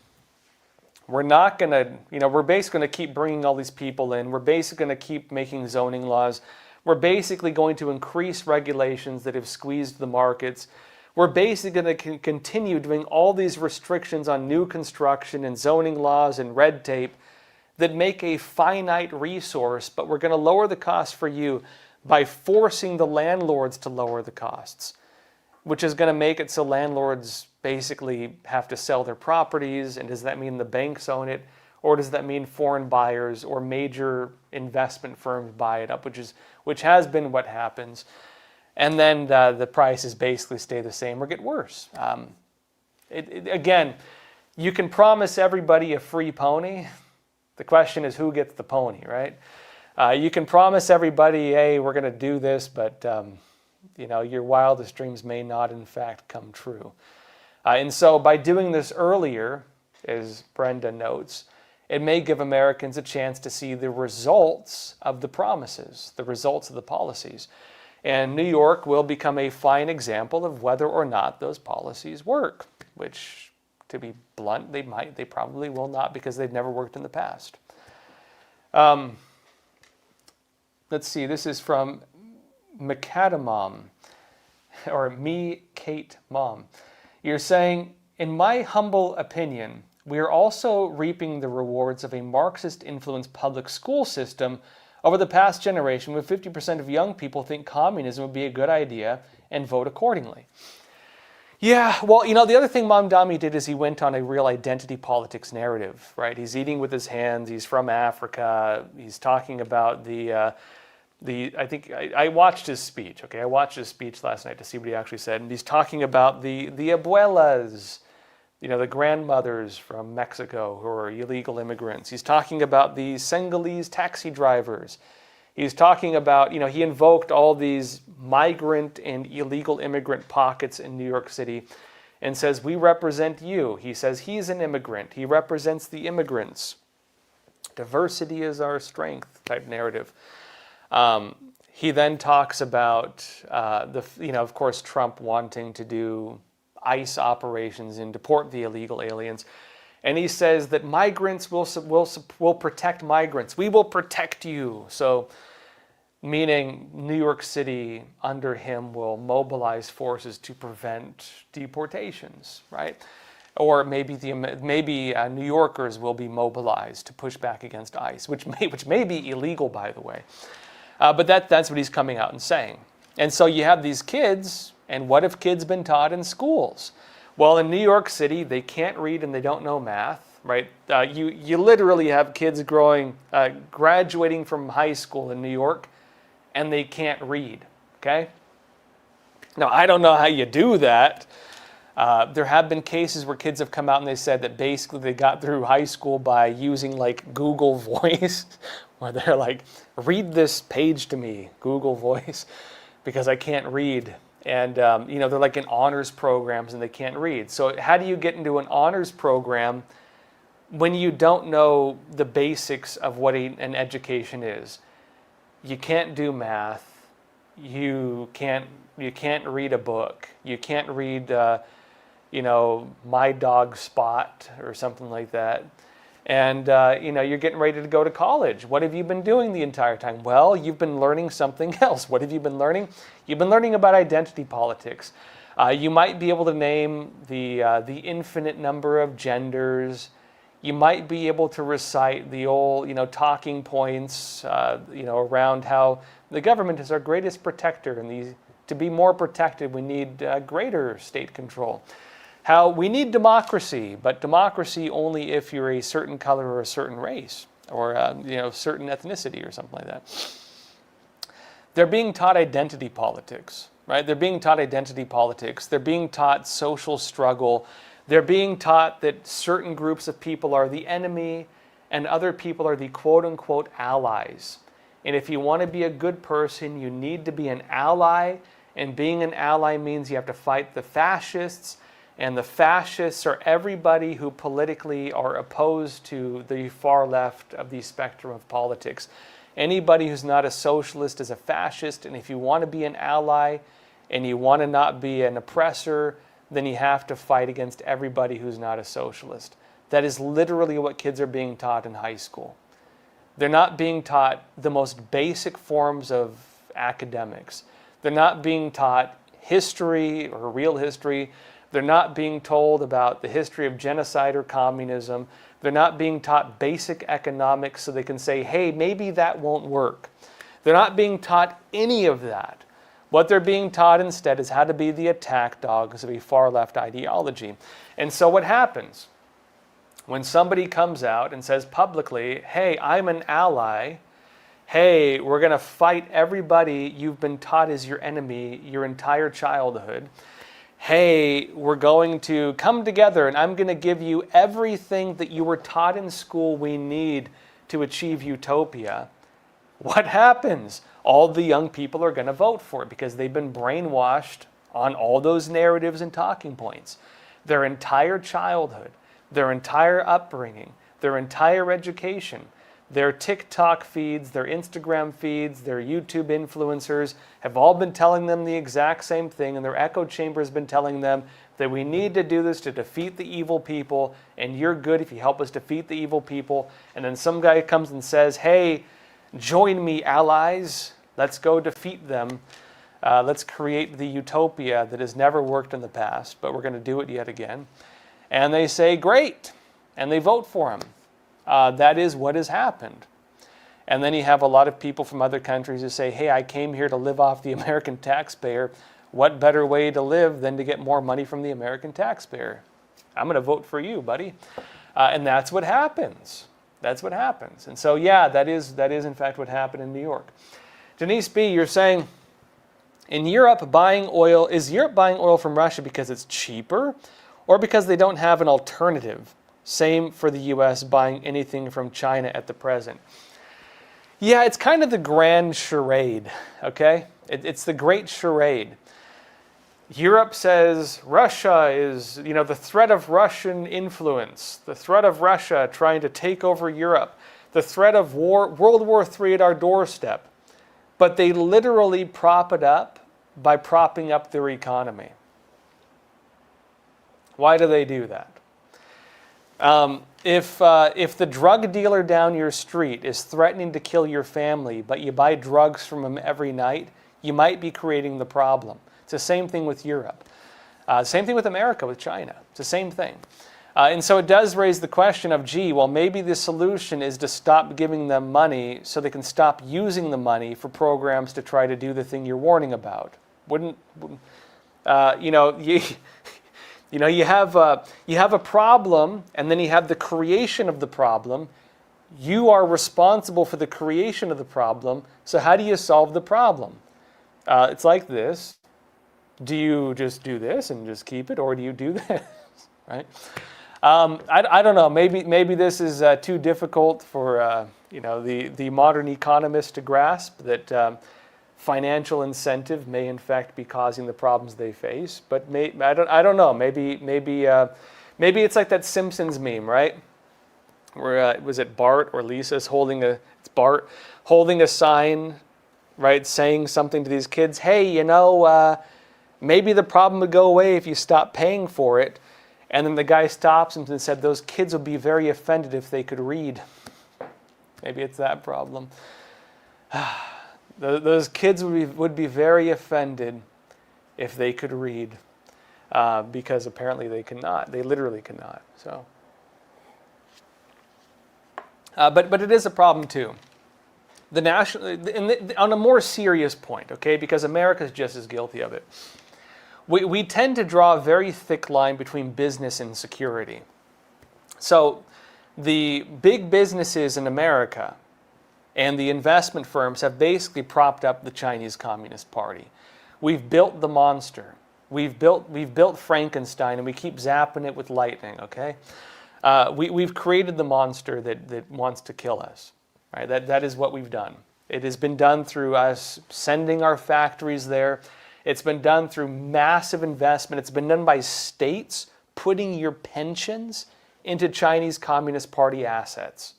we're not going to, we're basically going to keep bringing all these people in. We're basically going to keep making zoning laws. We're basically going to increase regulations that have squeezed the markets. We're basically going to continue doing all these restrictions on new construction and zoning laws and red tape that make a finite resource, but we're going to lower the cost for you by forcing the landlords to lower the costs, which is going to make it so landlords basically have to sell their properties. And does that mean the banks own it? Or does that mean foreign buyers or major investment firms buy it up, which has been what happens. And then the prices basically stay the same or get worse. Again, you can promise everybody a free pony. The question is who gets the pony, right? You can promise everybody, hey, we're going to do this, but your wildest dreams may not, in fact, come true. And so by doing this earlier, as Brenda notes, it may give Americans a chance to see the results of the promises, the results of the policies. And New York will become a fine example of whether or not those policies work, which, to be blunt, they probably will not because they've never worked in the past. Let's see, this is from Macadamom, or Me Kate Mom. You're saying, in my humble opinion, we are also reaping the rewards of a Marxist-influenced public school system over the past generation, where 50% of young people think communism would be a good idea and vote accordingly. Yeah, well, the other thing Mamdani did is he went on a real identity politics narrative, right? He's eating with his hands. He's from Africa. He's talking about I think I watched his speech. Okay, I watched his speech last night to see what he actually said, and he's talking about the abuelas, the grandmothers from Mexico who are illegal immigrants. He's talking about the Senegalese taxi drivers. He's talking about, he invoked all these migrant and illegal immigrant pockets in New York City and says, we represent you. He says he's an immigrant. He represents the immigrants. Diversity is our strength type narrative. He then talks about, of course, Trump wanting to do ICE operations and deport the illegal aliens. And he says that migrants will protect migrants. We will protect you. So, meaning New York City under him will mobilize forces to prevent deportations, right? Or maybe New Yorkers will be mobilized to push back against ICE, which may be illegal, by the way. But that's what he's coming out and saying. And so you have these kids, and what have kids been taught in schools? Well, in New York City, they can't read and they don't know math, right? You literally have kids graduating from high school in New York, and they can't read, okay? Now, I don't know how you do that. There have been cases where kids have come out and they said that basically they got through high school by using like Google Voice, where they're like, read this page to me, Google Voice, because I can't read. And, they're like in honors programs and they can't read. So how do you get into an honors program when you don't know the basics of what an education is? You can't do math. You can't read a book. You can't read, My Dog Spot or something like that. And, you're getting ready to go to college. What have you been doing the entire time? Well, you've been learning something else. What have you been learning? You've been learning about identity politics. You might be able to name the infinite number of genders. You might be able to recite the old, talking points, around how the government is our greatest protector, and to be more protected, we need greater state control. How we need democracy, but democracy only if you're a certain color or a certain race, or certain ethnicity or something like that. They're being taught identity politics, right? They're being taught identity politics. They're being taught social struggle. They're being taught that certain groups of people are the enemy and other people are the quote-unquote allies. And if you want to be a good person, you need to be an ally. And being an ally means you have to fight the fascists. And the fascists are everybody who politically are opposed to the far left of the spectrum of politics. Anybody who's not a socialist is a fascist. And if you want to be an ally and you want to not be an oppressor, then you have to fight against everybody who's not a socialist. That is literally what kids are being taught in high school. They're not being taught the most basic forms of academics. They're not being taught history or real history. They're not being told about the history of genocide or communism. They're not being taught basic economics so they can say, hey, maybe that won't work. They're not being taught any of that. What they're being taught instead is how to be the attack dogs of a far left ideology. And so what happens when somebody comes out and says publicly, hey, I'm an ally, hey, we're going to fight everybody you've been taught is your enemy your entire childhood, hey, we're going to come together and I'm going to give you everything that you were taught in school we need to achieve utopia, what happens? All the young people are going to vote for it because they've been brainwashed on all those narratives and talking points. Their entire childhood, their entire upbringing, their entire education, their TikTok feeds, their Instagram feeds, their YouTube influencers have all been telling them the exact same thing, and their echo chamber has been telling them that we need to do this to defeat the evil people, and you're good if you help us defeat the evil people. And then some guy comes and says, hey, join me, allies. Let's go defeat them. Let's create the utopia that has never worked in the past, but we're going to do it yet again. And they say, great, and they vote for him. That is what has happened. And then you have a lot of people from other countries who say, hey, I came here to live off the American taxpayer. what better way to live than to get more money from the American taxpayer? I'm going to vote for you, buddy. And that's what happens. That's what happens. And so, yeah, that is in fact what happened in New York. Denise B., you're saying, is Europe buying oil from Russia because it's cheaper or because they don't have an alternative? Same for the U.S. buying anything from China at the present. Yeah, it's kind of the grand charade, okay? It's the great charade. Europe says Russia is, the threat of Russian influence, the threat of Russia trying to take over Europe, the threat of World War III at our doorstep. But they literally prop it up by propping up their economy. Why do they do that? If the drug dealer down your street is threatening to kill your family, but you buy drugs from him every night, you might be creating the problem. It's the same thing with Europe. Same thing with America, with China. It's the same thing. And so it does raise the question of, maybe the solution is to stop giving them money so they can stop using the money for programs to try to do the thing you're warning about. You have a problem, and then you have the creation of the problem. You are responsible for the creation of the problem. So how do you solve the problem? It's like this. Do you just do this and just keep it, or do you do this? Right? I don't know. Maybe this is too difficult for the modern economist to grasp, that financial incentive may in fact be causing the problems they face. But I don't know. Maybe it's like that Simpsons meme, right? Where was it Bart or Lisa's holding a sign, right, saying something to these kids. Hey, maybe the problem would go away if you stop paying for it. And then the guy stops him and said, those kids would be very offended if they could read. Maybe it's that problem. Those kids would be very offended if they could read, because apparently they cannot. They literally cannot. So, but it is a problem too. On a more serious point, okay, because America is just as guilty of it. We tend to draw a very thick line between business and security. So the big businesses in America and the investment firms have basically propped up the Chinese Communist Party. We've built the monster. We've built Frankenstein, and we keep zapping it with lightning, okay? We've created the monster that wants to kill us. Right? That is what we've done. It has been done through us sending our factories there. It's been done through massive investment. It's been done by states putting your pensions into Chinese Communist Party assets.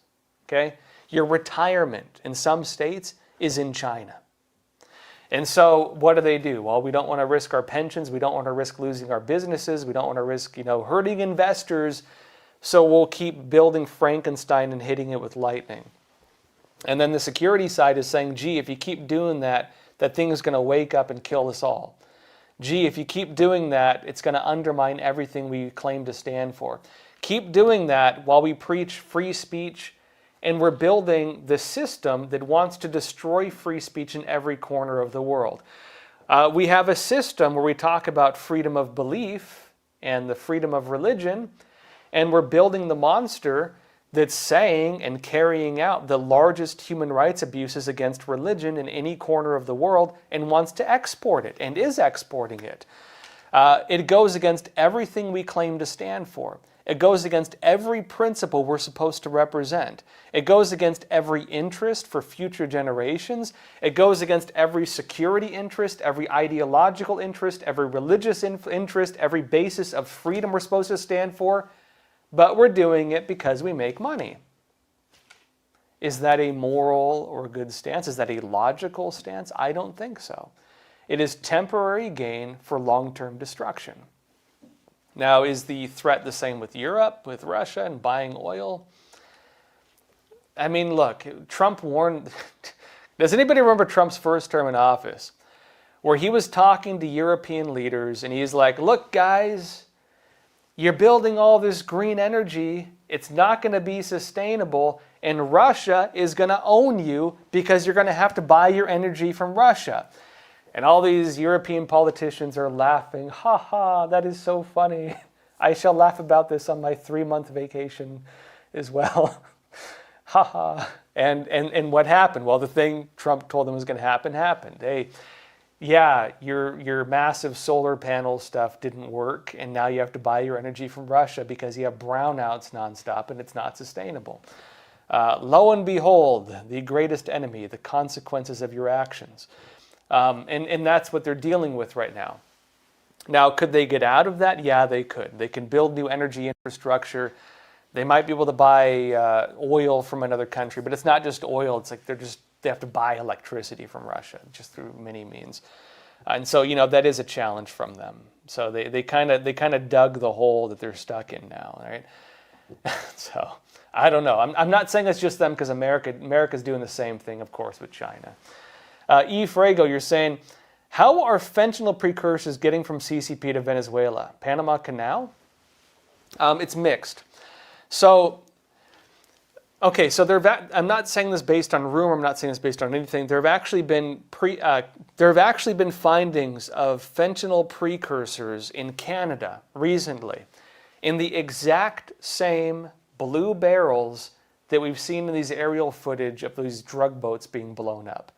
Okay? Your retirement in some states is in China. And so what do? Well, we don't want to risk our pensions. We don't want to risk losing our businesses. We don't want to risk, hurting investors. So we'll keep building Frankenstein and hitting it with lightning. And then the security side is saying, if you keep doing that, that thing is going to wake up and kill us all. If you keep doing that, it's going to undermine everything we claim to stand for. Keep doing that while we preach free speech, and we're building the system that wants to destroy free speech in every corner of the world. We have a system where we talk about freedom of belief and the freedom of religion, and we're building the monster that's saying and carrying out the largest human rights abuses against religion in any corner of the world, and wants to export it and is exporting it. It goes against everything we claim to stand for. It goes against every principle we're supposed to represent. It goes against every interest for future generations. It goes against every security interest, every ideological interest, every religious interest, every basis of freedom we're supposed to stand for. But we're doing it because we make money. Is that a moral or good stance? Is that a logical stance? I don't think so. It is temporary gain for long-term destruction. Now, is the threat the same with Europe, with Russia, and buying oil? I mean, look, Trump warned... Does anybody remember Trump's first term in office? Where he was talking to European leaders, and he's like, look, guys, you're building all this green energy. It's not going to be sustainable, and Russia is going to own you because you're going to have to buy your energy from Russia. And all these European politicians are laughing. Ha ha, that is so funny. I shall laugh about this on my 3-month vacation as well. Ha ha. And what happened? Well, the thing Trump told them was going to happen happened. Hey, yeah, your massive solar panel stuff didn't work, and now you have to buy your energy from Russia because you have brownouts nonstop and it's not sustainable. Lo and behold, the greatest enemy, the consequences of your actions. And that's what they're dealing with right now. Now, could they get out of that? Yeah, they could. They can build new energy infrastructure. They might be able to buy oil from another country, but it's not just oil. It's like they have to buy electricity from Russia just through many means. And so, that is a challenge from them. So they kind of dug the hole that they're stuck in now, right? So I don't know. I'm not saying it's just them, because America's doing the same thing, of course, with China. E. Frago, you're saying, how are fentanyl precursors getting from CCP to Venezuela? Panama Canal? It's mixed. So, okay, so I'm not saying this based on rumor. I'm not saying this based on anything. There have actually been findings of fentanyl precursors in Canada recently, in the exact same blue barrels that we've seen in these aerial footage of these drug boats being blown up.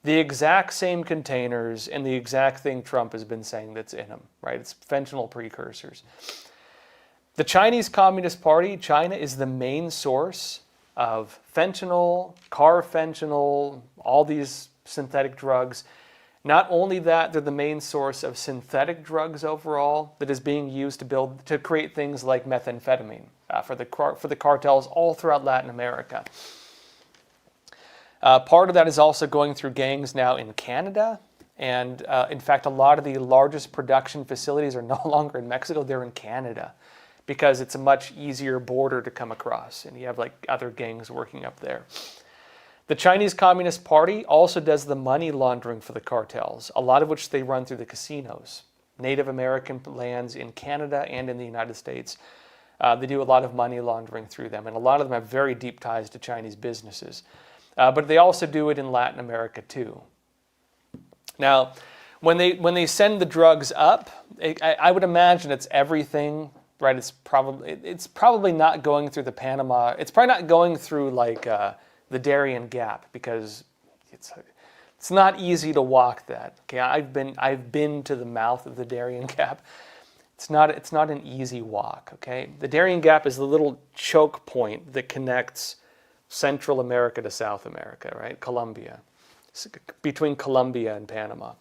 The exact same containers and the exact thing Trump has been saying that's in them, right? It's fentanyl precursors. The Chinese Communist Party, China, is the main source of fentanyl, carfentanil, all these synthetic drugs. Not only that, they're the main source of synthetic drugs overall that is being used to create things like methamphetamine for the cartels all throughout Latin America. Part of that is also going through gangs now in Canada. And in fact, a lot of the largest production facilities are no longer in Mexico, they're in Canada, because it's a much easier border to come across. And you have like other gangs working up there. The Chinese Communist Party also does the money laundering for the cartels, a lot of which they run through the casinos. Native American lands in Canada and in the United States. They do a lot of money laundering through them. And a lot of them have very deep ties to Chinese businesses. But they also do it in Latin America too. Now, when they send the drugs up, I would imagine it's everything, right? It's probably not going through the Panama. It's probably not going through like the Darien Gap, because it's not easy to walk that. Okay, I've been to the mouth of the Darien Gap. It's not an easy walk. Okay, the Darien Gap is the little choke point that connects Central America to South America, right? Colombia, between Colombia and Panama.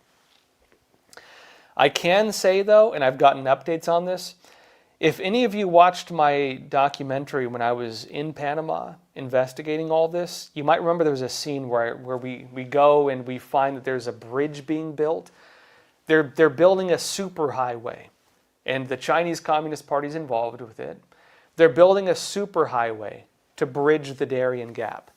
I can say though, and I've gotten updates on this, if any of you watched my documentary when I was in Panama investigating all this, you might remember there was a scene where we go and we find that there's a bridge being built. They're building a superhighway, and the Chinese Communist Party is involved with it. They're building a superhighway to bridge the Darien Gap.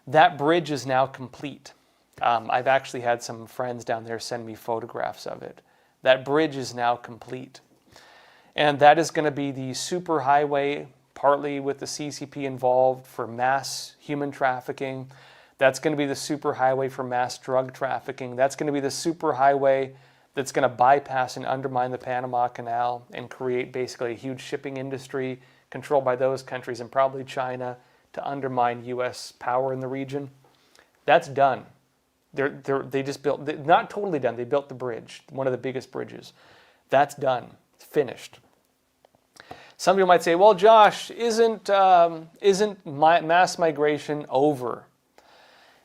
That bridge is now complete. I've actually had some friends down there send me photographs of it. That bridge is now complete. And that is going to be the superhighway, partly with the CCP involved, for mass human trafficking. That's going to be the superhighway for mass drug trafficking. That's going to be the superhighway that's going to bypass and undermine the Panama Canal and create basically a huge shipping industry controlled by those countries and probably China to undermine U.S. power in the region. That's done. They just built, not totally done, they built the bridge, one of the biggest bridges. That's done. It's finished. Some people might say, well, Josh, isn't mass migration over?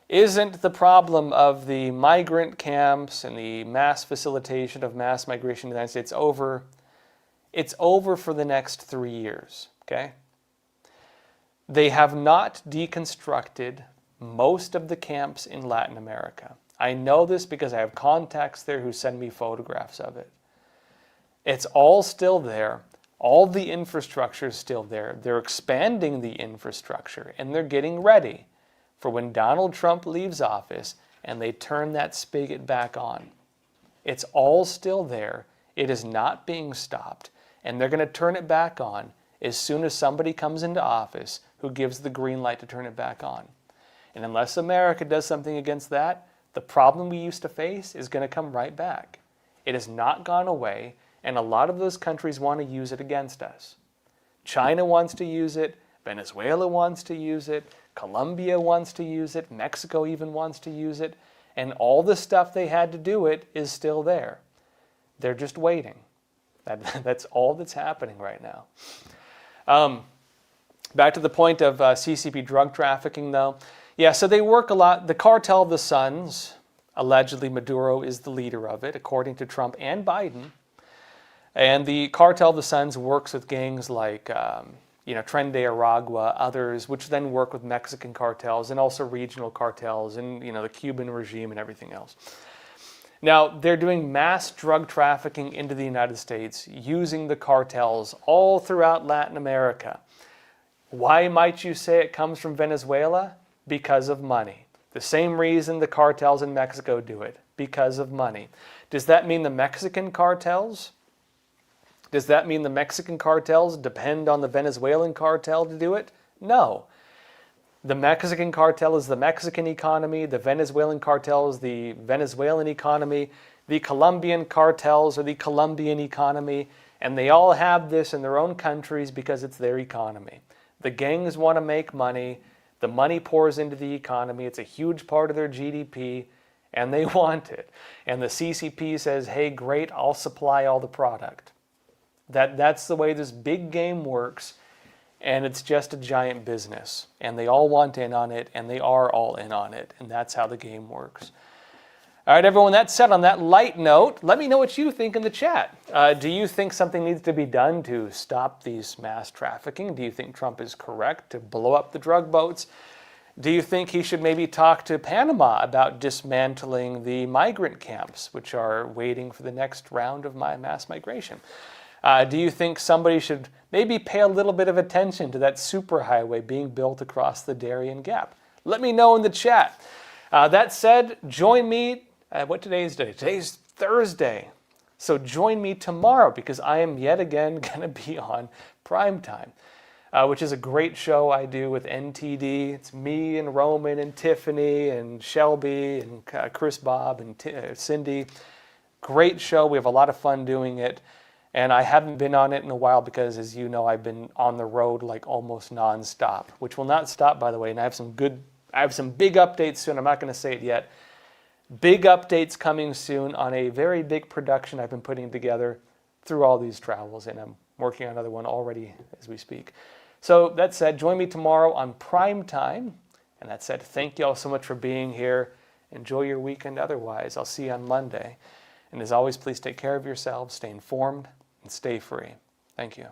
Isn't the problem of the migrant camps and the mass facilitation of mass migration in the United States over? It's over for the next 3 years, okay? They have not deconstructed most of the camps in Latin America. I know this because I have contacts there who send me photographs of it. It's all still there. All the infrastructure is still there. They're expanding the infrastructure, and they're getting ready for when Donald Trump leaves office and they turn that spigot back on. It's all still there. It is not being stopped, and they're going to turn it back on as soon as somebody comes into office who gives the green light to turn it back on. And unless America does something against that, The problem we used to face is going to come right back. It has not gone away, and a lot of those countries want to use it against us. China wants to use it, Venezuela wants to use it, Colombia wants to use it, Mexico even wants to use it, and all the stuff they had to do it is still there. They're just waiting. That's all that's happening right now. Back to the point of CCP drug trafficking, though. Yeah, so they work a lot. The Cartel of the Suns, allegedly Maduro is the leader of it, according to Trump and Biden. And the Cartel of the Suns works with gangs like, Tren de Aragua, others, which then work with Mexican cartels and also regional cartels and, the Cuban regime and everything else. Now, they're doing mass drug trafficking into the United States using the cartels all throughout Latin America. Why might you say it comes from Venezuela? Because of money. The same reason the cartels in Mexico do it, because of money. Does that mean the Mexican cartels? Does that mean the Mexican cartels depend on the Venezuelan cartel to do it? No. The Mexican cartel is the Mexican economy, the Venezuelan cartel is the Venezuelan economy, the Colombian cartels are the Colombian economy, and they all have this in their own countries because it's their economy. The gangs want to make money, the money pours into the economy, it's a huge part of their GDP, and they want it. And the CCP says, hey, great, I'll supply all the product. That's the way this big game works. And it's just a giant business. And they all want in on it, and they are all in on it. And that's how the game works. All right, everyone, that said, on that light note, let me know what you think in the chat. Do you think something needs to be done to stop these mass trafficking? Do you think Trump is correct to blow up the drug boats? Do you think he should maybe talk to Panama about dismantling the migrant camps, which are waiting for the next round of mass migration? Do you think somebody should maybe pay a little bit of attention to that superhighway being built across the Darien Gap? Let me know in the chat. That said, join me, what today's day? Today's Thursday. So join me tomorrow because I am yet again going to be on Primetime, which is a great show I do with NTD. It's me and Roman and Tiffany and Shelby and Chris Bob and Cindy. Great show. We have a lot of fun doing it. And I haven't been on it in a while because, as you know, I've been on the road like almost nonstop, which will not stop, by the way. And I have some big updates soon. I'm not going to say it yet. Big updates coming soon on a very big production I've been putting together through all these travels, and I'm working on another one already as we speak. So that said, join me tomorrow on Prime Time. And that said, thank you all so much for being here. Enjoy your weekend otherwise. I'll see you on Monday. And as always, please take care of yourselves, stay informed, and stay free. Thank you.